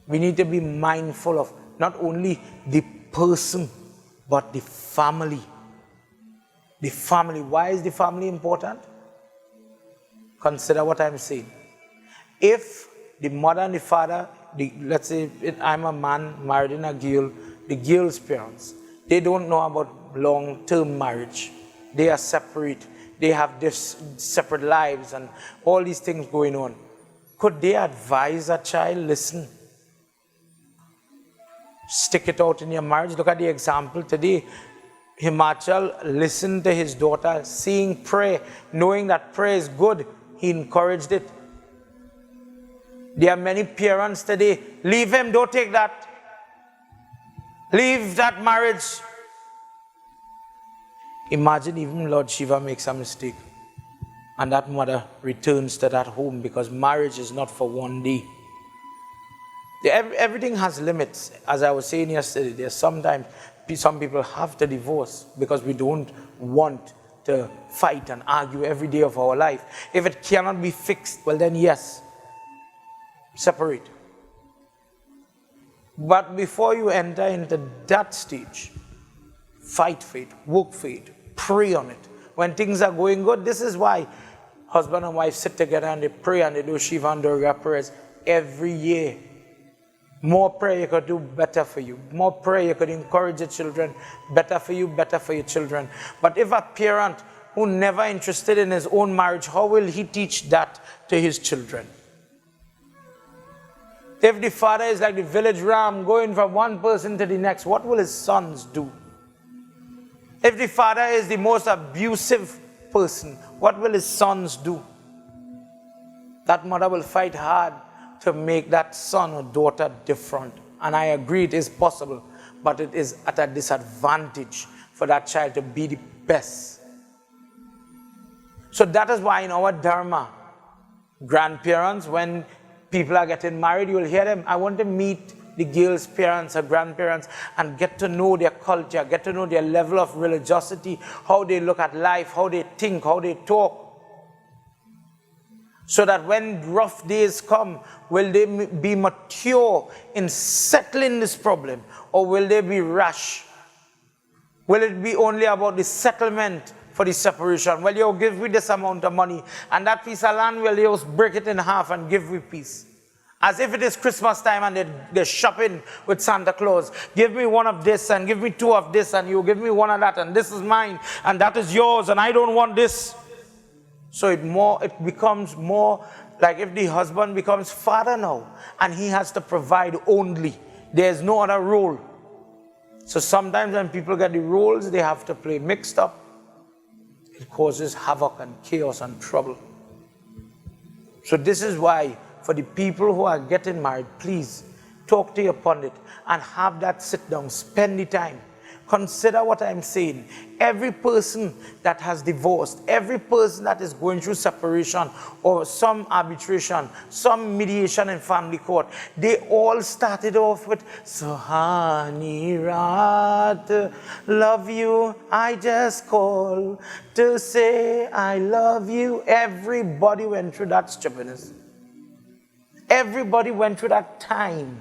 We need to be mindful of not only the person, but the family. The family. Why is the family important? Consider what I'm saying. If the mother and the father, let's say I'm a man married in a girl, the girl's parents, they don't know about long-term marriage. They are separate. They have this separate lives and all these things going on. Could they advise a child, listen, stick it out in your marriage? Look at the example today. Himachal listened to his daughter, seeing prayer, knowing that prayer is good. He encouraged it. There are many parents today, leave him, don't take that. Leave that marriage. Imagine even Lord Shiva makes a mistake and that mother returns to that home, because marriage is not for one day. Everything has limits. As I was saying yesterday, there's sometimes some people have to divorce because we don't want to fight and argue every day of our life. If it cannot be fixed, well then yes, separate. But before you enter into that stage, fight for it, work for it, pray on it. When things are going good, this is why husband and wife sit together and they pray and they do Shiva and Durga prayers every year. More prayer you could do, better for you. More prayer you could encourage your children, better for you, better for your children. But if a parent who never interested in his own marriage, how will he teach that to his children? If the father is like the village ram going from one person to the next, what will his sons do? If the father is the most abusive person, what will his sons do? That mother will fight hard to make that son or daughter different. And I agree it is possible, but it is at a disadvantage for that child to be the best. So that is why in our dharma, grandparents, when people are getting married, you will hear them, I want to meet the girl's parents or grandparents and get to know their culture, get to know their level of religiosity, how they look at life, how they think, how they talk. So that when rough days come, will they be mature in settling this problem, or will they be rash? Will it be only about the settlement for the separation? Well, you give me this amount of money, and that piece of land, will you break it in half and give me peace? As if it is Christmas time and they're shopping with Santa Claus. Give me one of this and give me two of this, and you give me one of that, and this is mine and that is yours, and I don't want this. So it becomes more like if the husband becomes father now and he has to provide only. There's no other role. So sometimes when people get the roles they have to play mixed up, it causes havoc and chaos and trouble. So this is why for the people who are getting married, please talk to your pundit and have that sit down, spend the time. Consider what I'm saying. Every person that has divorced, every person that is going through separation or some arbitration, some mediation in family court, they all started off with Suhani Raat, love you, I just call to say I love you. Everybody went through that stupidness. Everybody went through that time.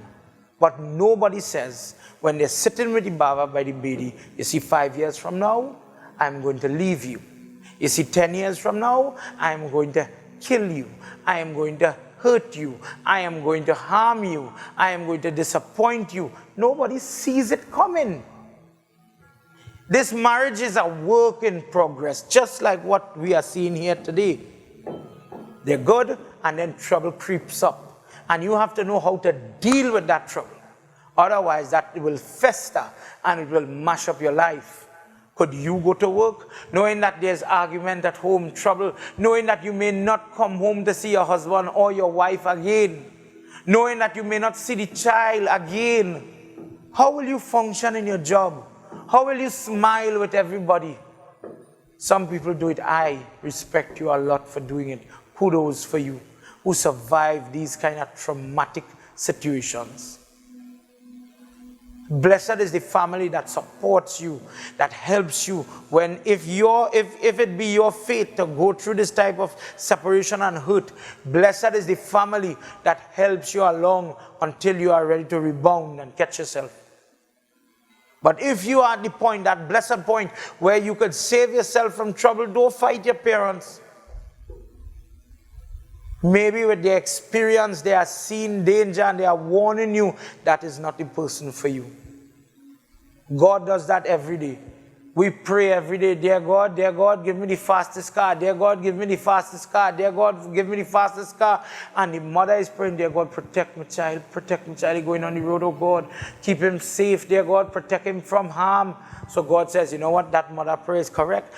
But nobody says, when they're sitting with the Baba by the Bedi, you see 5 years from now, I'm going to leave you. You see 10 years from now, I'm going to kill you. I am going to hurt you. I am going to harm you. I am going to disappoint you. Nobody sees it coming. This marriage is a work in progress, just like what we are seeing here today. They're good, and then trouble creeps up. And you have to know how to deal with that trouble. Otherwise, that will fester and it will mash up your life. Could you go to work knowing that there's argument at home, trouble, knowing that you may not come home to see your husband or your wife again, knowing that you may not see the child again? How will you function in your job? How will you smile with everybody? Some people do it. I respect you a lot for doing it. Kudos for you who survive these kind of traumatic situations. Blessed is the family that supports you, that helps you when if it be your fate to go through this type of separation and hurt. Blessed is the family that helps you along until you are ready to rebound and catch yourself. But if you are at the point, that blessed point where you could save yourself from trouble, don't fight your parents. Maybe with their experience, they are seeing danger and they are warning you that is not the person for you. God does that every day. We pray every day, dear God, give me the fastest car. Dear God, give me the fastest car. Dear God, give me the fastest car. And the mother is praying, dear God, protect my child going on the road, oh God. Keep him safe, dear God, protect him from harm. So God says, you know what, that mother prayer is correct.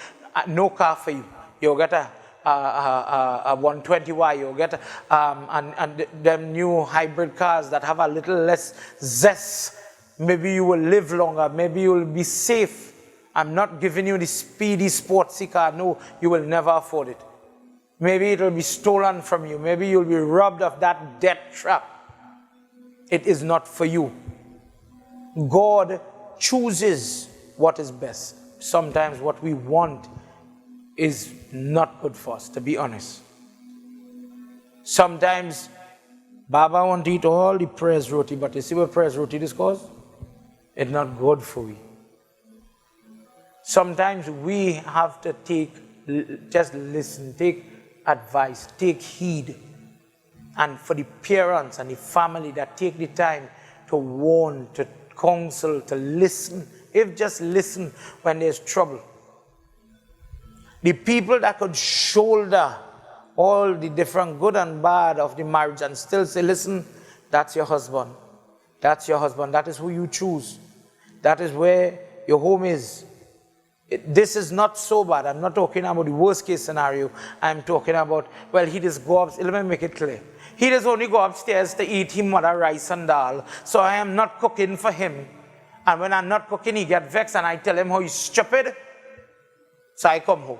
No car for you. You got to a 120Y, or get and them new hybrid cars that have a little less zest. Maybe you will live longer. Maybe you will be safe. I'm not giving you the speedy sportsy car. No, you will never afford it. Maybe it will be stolen from you. Maybe you'll be robbed of that death trap. It is not for you. God chooses what is best. Sometimes what we want is not good for us, to be honest. Sometimes Baba want to eat all the prayers roti, but you see what prayers roti is cause? It's not good for we. Sometimes we have to just listen, take advice, take heed. And for the parents and the family that take the time to warn, to counsel, to listen, if just listen when there's trouble. The people that could shoulder all the different good and bad of the marriage and still say, listen, that's your husband. That's your husband. That is who you choose. That is where your home is. This is not so bad. I'm not talking about the worst case scenario. I'm talking about, well, he just go up. Let me make it clear. He just only go upstairs to eat him mother rice and dal. So I am not cooking for him. And when I'm not cooking, he get vexed and I tell him how he's stupid. So I come home.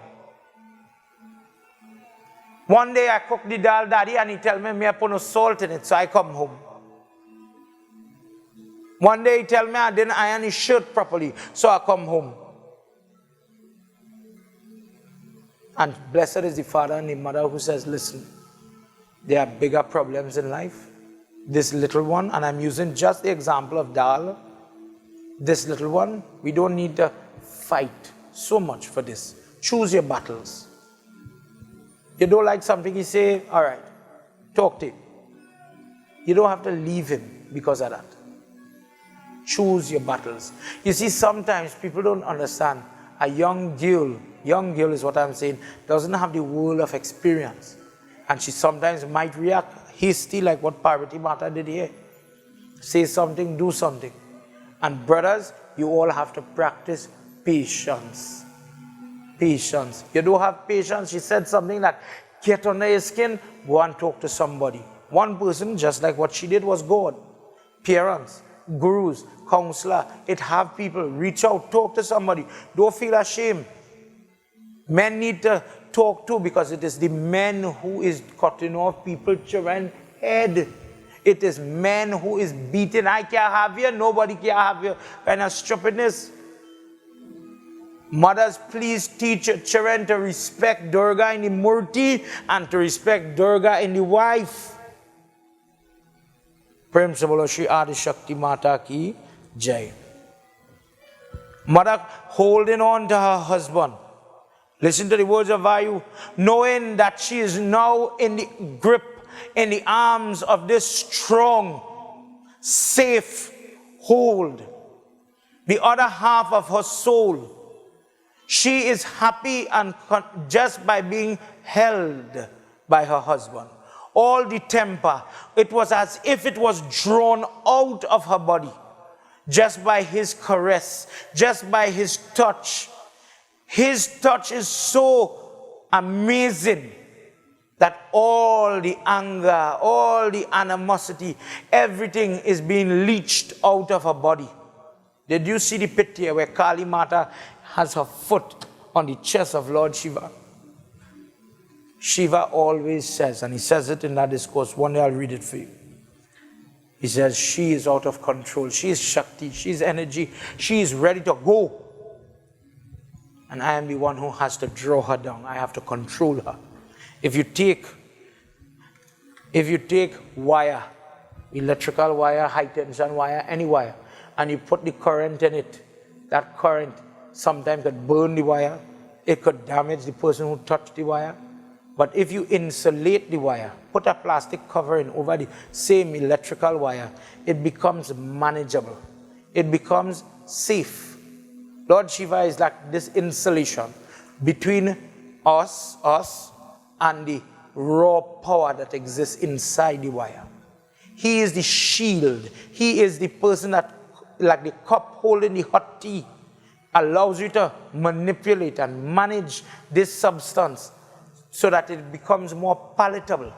One day I cook the dal, daddy, and he tell me I put no salt in it. So I come home. One day he tell me I didn't iron his shirt properly. So I come home. And blessed is the father and the mother who says, listen, there are bigger problems in life. This little one, and I'm using just the example of dal. This little one, we don't need to fight so much for this. Choose your battles. You don't like something, you say, all right, talk to him. You don't have to leave him because of that. Choose your battles. You see, sometimes people don't understand. A young girl is what I'm saying, doesn't have the world of experience. And she sometimes might react hasty like what Parvati Mata did here. Say something, do something. And brothers, you all have to practice patience. Patience. You don't have patience, she said something that get under your skin, go and talk to somebody. One person, just like what she did, was God. Parents, gurus, counselor, it have people, reach out, talk to somebody. Don't feel ashamed. Men need to talk too, because it is the men who is cutting off people's children's head. It is men who is beating, I can't have you, nobody can have you, kind of stupidness. Mothers, please teach your children to respect Durga in the Murti and to respect Durga in the wife. Prem se bolo Shri Adi Shakti Mata ki Jai. Mother holding on to her husband. Listen to the words of Vayu. Knowing that she is now in the grip, in the arms of this strong, safe hold. The other half of her soul. She is happy and just by being held by her husband. All the temper, it was as if it was drawn out of her body. Just by his caress, just by his touch. His touch is so amazing that all the anger, all the animosity, everything is being leached out of her body. Did you see the picture where Kali Mata has her foot on the chest of Lord Shiva? Shiva always says, and he says it in that discourse, one day I'll read it for you. He says, she is out of control, she is Shakti, she is energy, she is ready to go. And I am the one who has to draw her down. I have to control her. If you take wire, electrical wire, high tension wire, any wire, and you put the current in it, that current sometimes could burn the wire, it could damage the person who touched the wire. But if you insulate the wire, put a plastic covering over the same electrical wire, it becomes manageable. It becomes safe. Lord Shiva is like this insulation between us and the raw power that exists inside the wire. He is the shield. He is the person that, like the cup holding the hot tea, allows you to manipulate and manage this substance so that it becomes more palatable.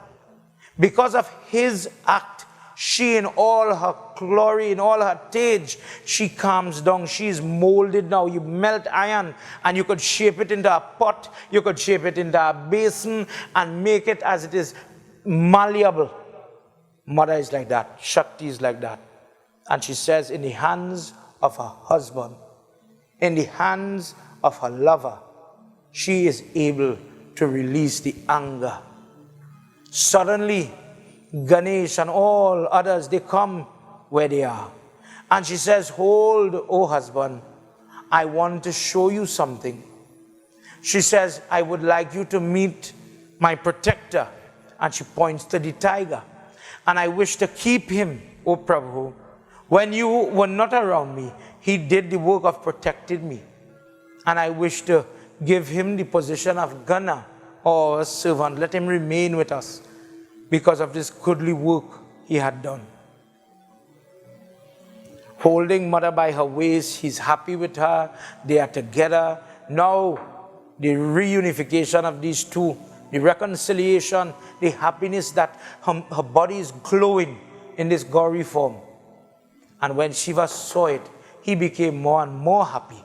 Because of his act, she in all her glory, in all her tage, she calms down. She is molded now. You melt iron and you could shape it into a pot. You could shape it into a basin and make it as it is malleable. Mother is like that. Shakti is like that. And she says, in the hands of her husband, in the hands of her lover, she is able to release the anger. Suddenly, Ganesha and all others, they come where they are. And she says, hold, O husband, I want to show you something. She says, I would like you to meet my protector. And she points to the tiger. And I wish to keep him, O Prabhu. When you were not around me, he did the work of protecting me. And I wish to give him the position of Gana, or a servant. Let him remain with us because of this goodly work he had done. Holding mother by her waist, he's happy with her. They are together. Now, the reunification of these two, the reconciliation, the happiness that her body is glowing in this gory form. And when Shiva saw it, he became more and more happy.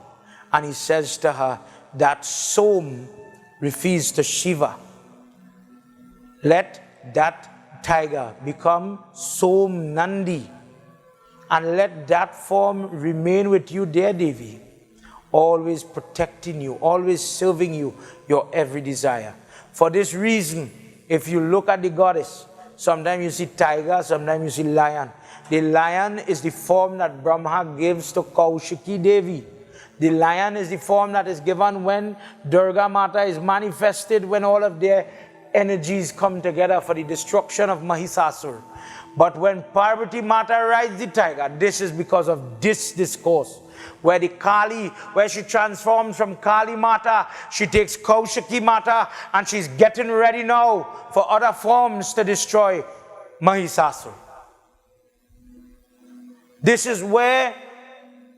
And he says to her, that Som refers to Shiva. Let that tiger become Som Nandi. And let that form remain with you, dear Devi. Always protecting you, always serving you, your every desire. For this reason, if you look at the goddess, sometimes you see tiger, sometimes you see lion. The lion is the form that Brahma gives to Kaushiki Devi. The lion is the form that is given when Durga Mata is manifested, when all of their energies come together for the destruction of Mahisasur. But when Parvati Mata rides the tiger, this is because of this discourse. Where the Kali, where she transforms from Kali Mata, she takes Kaushiki Mata and she's getting ready now for other forms to destroy Mahisasur. This is where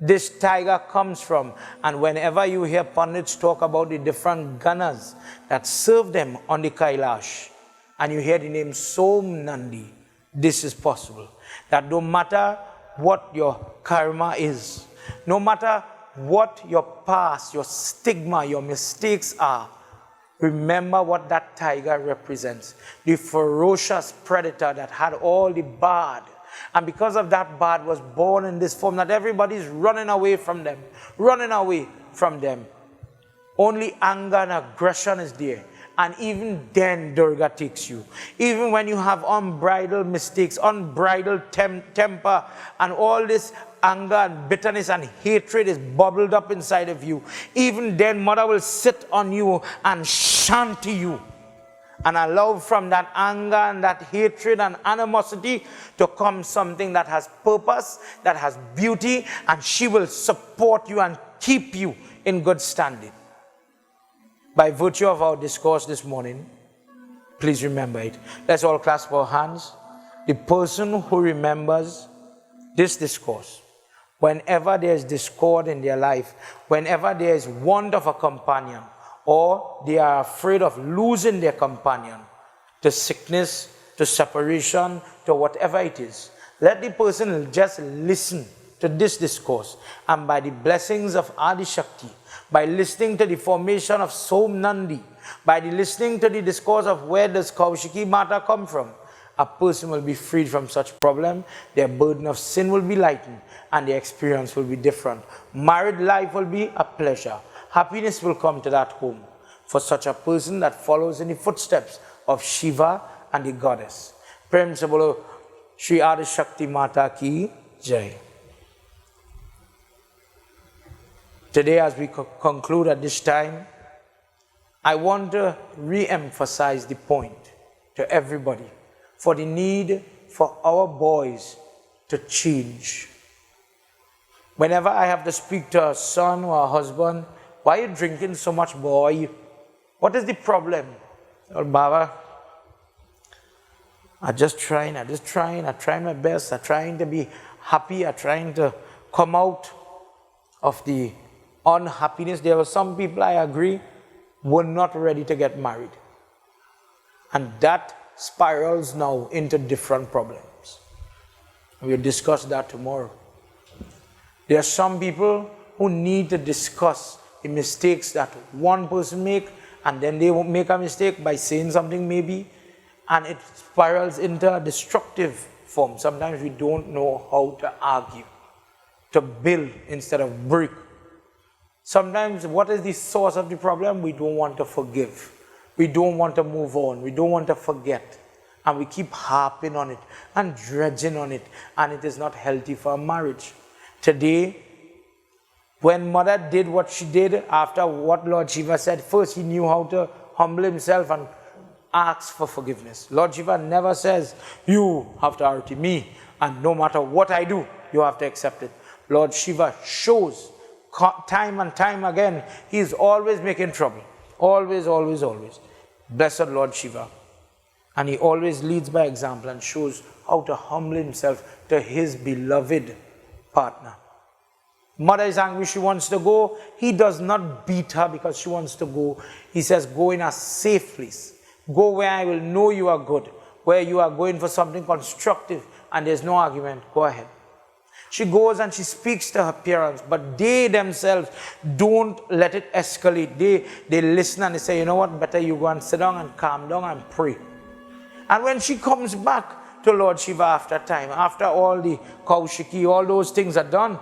this tiger comes from. And whenever you hear Pandits talk about the different Ganas that serve them on the Kailash, and you hear the name Som Nandi, this is possible. That no matter what your karma is, no matter what your past, your stigma, your mistakes are, remember what that tiger represents. The ferocious predator that had all the bad. And because of that bad was born in this form that everybody's running away from them. Running away from them. Only anger and aggression is there. And even then Durga takes you. Even when you have unbridled mistakes, unbridled temper, and all this anger and bitterness and hatred is bubbled up inside of you, even then Mother will sit on you and chant to you and allow from that anger and that hatred and animosity to come something that has purpose, that has beauty, and she will support you and keep you in good standing. By virtue of our discourse this morning, please remember it. Let's all clasp our hands. The person who remembers this discourse, whenever there is discord in their life, whenever there is want of a companion, or they are afraid of losing their companion to sickness, to separation, to whatever it is, let the person just listen to this discourse, and by the blessings of Adi Shakti, by listening to the formation of Som Nandi, by the listening to the discourse of where does Kaushiki Mata come from, a person will be freed from such problem, their burden of sin will be lightened, and their experience will be different. Married life will be a pleasure. Happiness will come to that home for such a person that follows in the footsteps of Shiva and the goddess. Prem se bolo Shri Adi Shakti Mata ki Jai. Today, as we conclude at this time, I want to re-emphasize the point to everybody for the need for our boys to change. Whenever I have to speak to a son or a husband, why are you drinking so much, boy? What is the problem? Oh, Baba, I'm trying my best, I'm trying to be happy, I'm trying to come out of the unhappiness. There were some people, I agree, were not ready to get married. And that spirals now into different problems. We'll discuss that tomorrow. There are some people who need to discuss the mistakes that one person make, and then they won't make a mistake by saying something maybe, and it spirals into a destructive form. Sometimes we don't know how to argue, to build instead of break. Sometimes what is the source of the problem? We don't want to forgive. We don't want to move on. We don't want to forget. And we keep harping on it and dredging on it, and it is not healthy for a marriage. Today, when Mother did what she did after what Lord Shiva said, first he knew how to humble himself and ask for forgiveness. Lord Shiva never says, you have to argue me, and no matter what I do, you have to accept it. Lord Shiva shows time and time again, he is always making trouble. Always, always, always. Blessed Lord Shiva. And he always leads by example and shows how to humble himself to his beloved partner. Mother is angry, she wants to go. He does not beat her because she wants to go. He says, go in a safe place. Go where I will know you are good, where you are going for something constructive and there's no argument. Go ahead. She goes and she speaks to her parents, but they themselves don't let it escalate. They listen and they say, you know what, better you go and sit down and calm down and pray. And when she comes back to Lord Shiva after time, after all the Kaushiki, all those things are done,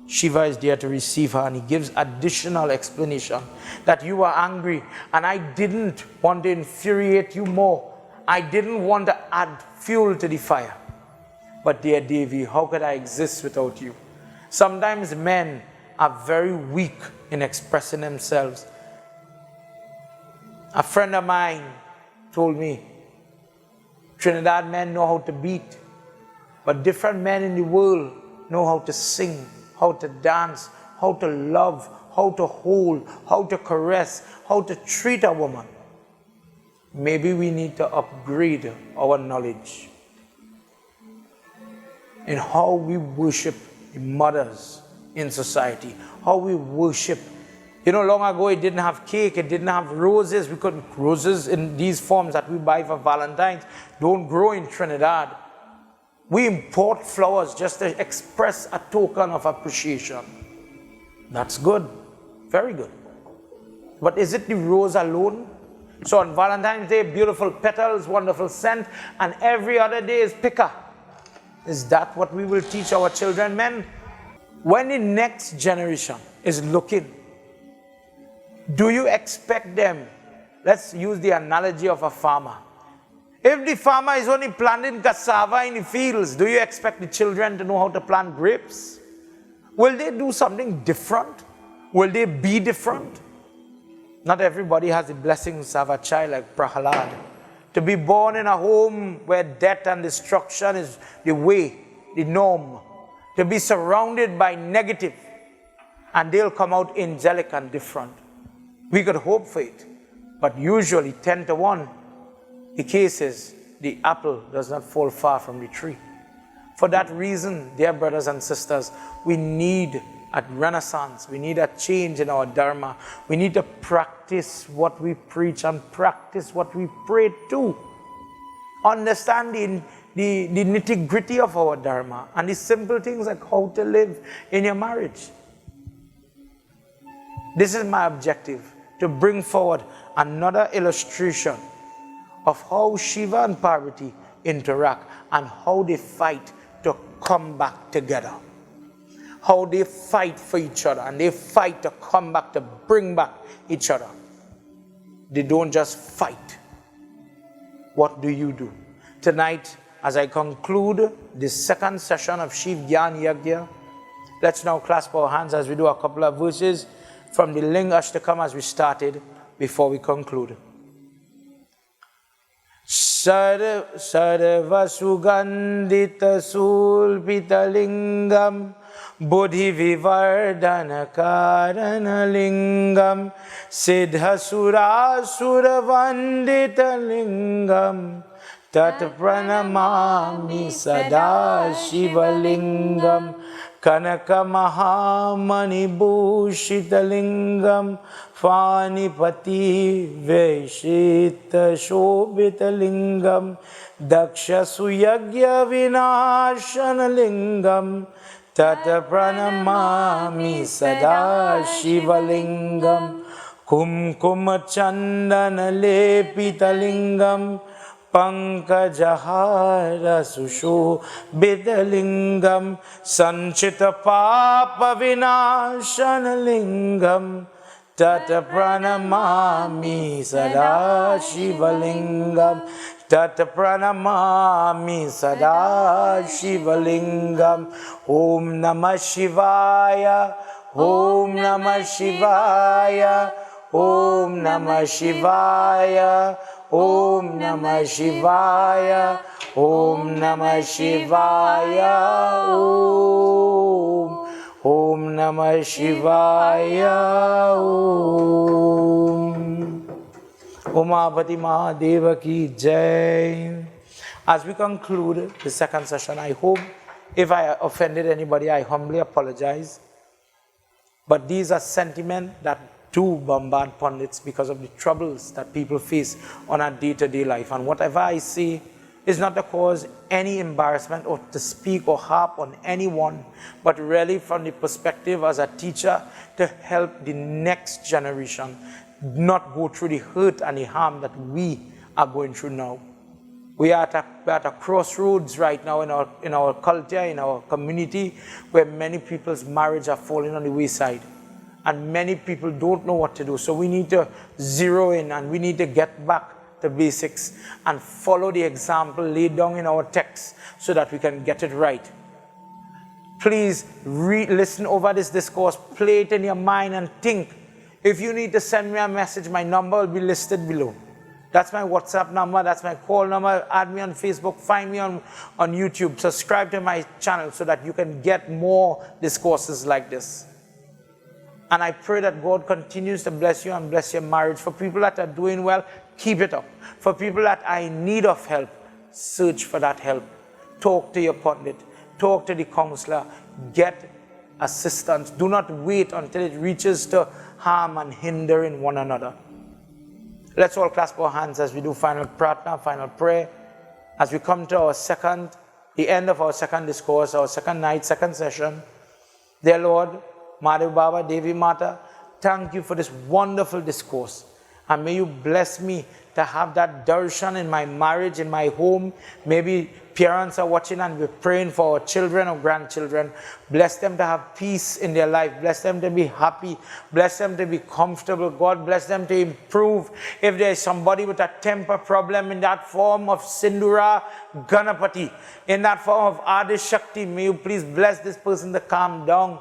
Shiva is there to receive her, and he gives additional explanation that you are angry and I didn't want to infuriate you more. I didn't want to add fuel to the fire. But dear Devi, how could I exist without you? Sometimes men are very weak in expressing themselves. A friend of mine told me, Trinidad men know how to beat, but different men in the world know how to sing, how to dance, how to love, how to hold, how to caress, how to treat a woman. Maybe we need to upgrade our knowledge in how we worship the mothers in society, how we worship. You know, long ago it didn't have cake, it didn't have roses. We couldn't, roses in these forms that we buy for Valentine's don't grow in Trinidad. We import flowers just to express a token of appreciation. That's good, very good. But is it the rose alone? So on Valentine's Day, beautiful petals, wonderful scent, and every other day is picker. Is that what we will teach our children, men? When the next generation is looking, do you expect them? Let's use the analogy of a farmer. If the farmer is only planting cassava in the fields, do you expect the children to know how to plant grapes? Will they do something different? Will they be different? Not everybody has the blessings of a child like Prahalad. To be born in a home where death and destruction is the way, the norm. To be surrounded by negative, and they'll come out angelic and different. We could hope for it, but usually 10 to 1, the case is the apple does not fall far from the tree. For that reason, dear brothers and sisters, we need a renaissance. We need a change in our dharma. We need to practice what we preach and practice what we pray too. Understanding the nitty-gritty of our dharma and the simple things like how to live in your marriage. This is my objective, to bring forward another illustration of how Shiva and Parvati interact and how they fight to come back together. How they fight for each other and they fight to come back, to bring back each other. They don't just fight. What do you do? Tonight, as I conclude this second session of Shiv Gyan Yagna, let's now clasp our hands as we do a couple of verses from the Lingashtakam as we started before we conclude. Sarva Sugandhita Sulpita Lingam Bodhi Vivardhana Karana Lingam Siddha Sura Sura Vandita Lingam tat pranamami sada Shiva lingam, kanaka mahamani bhushita lingam, fanipati veshita shobhita lingam, daksha suyagya vinashana lingam, tata pranamami sada Shiva lingam, kumkuma chandana lepita lingam, pankajahara sushobhita lingam, sanchita papa vinashana lingam, tata pranamami sada Shiva lingam, tata pranamami sada Shiva lingam. Om Namah Shivaya, Om Namah Shivaya, Om Namah Shivaya, Om Namah Shivaya, Om Namah Shivaya, Om Namah Shivaya, Om Parvati Mahadeva ki Jai. As we conclude the second session, I hope if I offended anybody, I humbly apologize. But these are sentiments that do bombard pundits because of the troubles that people face on a day-to-day life. And whatever I say is not to cause any embarrassment or to speak or harp on anyone, but really from the perspective as a teacher to help the next generation not go through the hurt and the harm that we are going through now. We are at a crossroads right now in our culture, in our community, where many people's marriage are falling on the wayside. And many people don't know what to do. So we need to zero in and we need to get back to basics and follow the example laid down in our text so that we can get it right. Please listen over this discourse, play it in your mind and think. If you need to send me a message, my number will be listed below. That's my WhatsApp number, that's my call number. Add me on Facebook, find me on YouTube. Subscribe to my channel so that you can get more discourses like this. And I pray that God continues to bless you and bless your marriage. For people that are doing well, keep it up. For people that are in need of help, search for that help. Talk to your pundit. Talk to the counselor. Get assistance. Do not wait until it reaches to harm and hindering one another. Let's all clasp our hands as we do final pratna, final prayer. As we come to the end of our second discourse, our second night, second session. Dear Lord, Madhav Baba, Devi Mata, thank you for this wonderful discourse. And may you bless me to have that darshan in my marriage, in my home. Maybe parents are watching and we're praying for our children or grandchildren. Bless them to have peace in their life. Bless them to be happy. Bless them to be comfortable. God bless them to improve. If there is somebody with a temper problem in that form of Sindura Ganapati, in that form of Adi Shakti, may you please bless this person to calm down,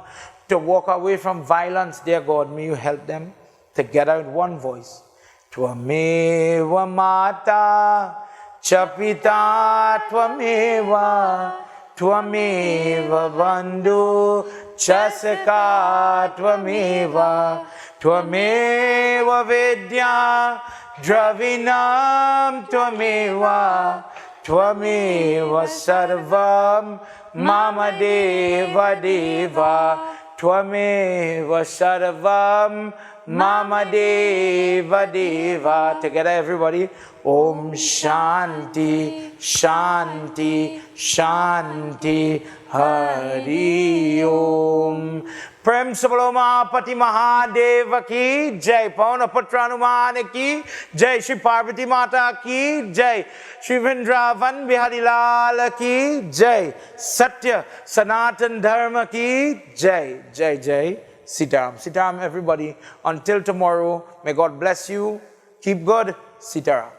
to walk away from violence. Dear God, may you help them together with one voice. Tvameva mata chapita tvameva tvameva bandhu chasaka tvameva tvameva vedya dravinam tvameva tvameva sarvam mama deva deva tvameva sarvam Mama Deva Deva. Together everybody. Om Shanti, Shanti, Shanti, Hari Om. Prem Sabaloma Pati Mahadeva ki Jai. Pauna Patranumane ki Jai. Shri Parvati Mata ki Jai. Shri Vrindavan Bihari Lal ki Jai. Satya Sanatan Dharma ki Jai. Jai Jai. Sitaram. Sitaram everybody. Until tomorrow, may God bless you. Keep good. Sitaram.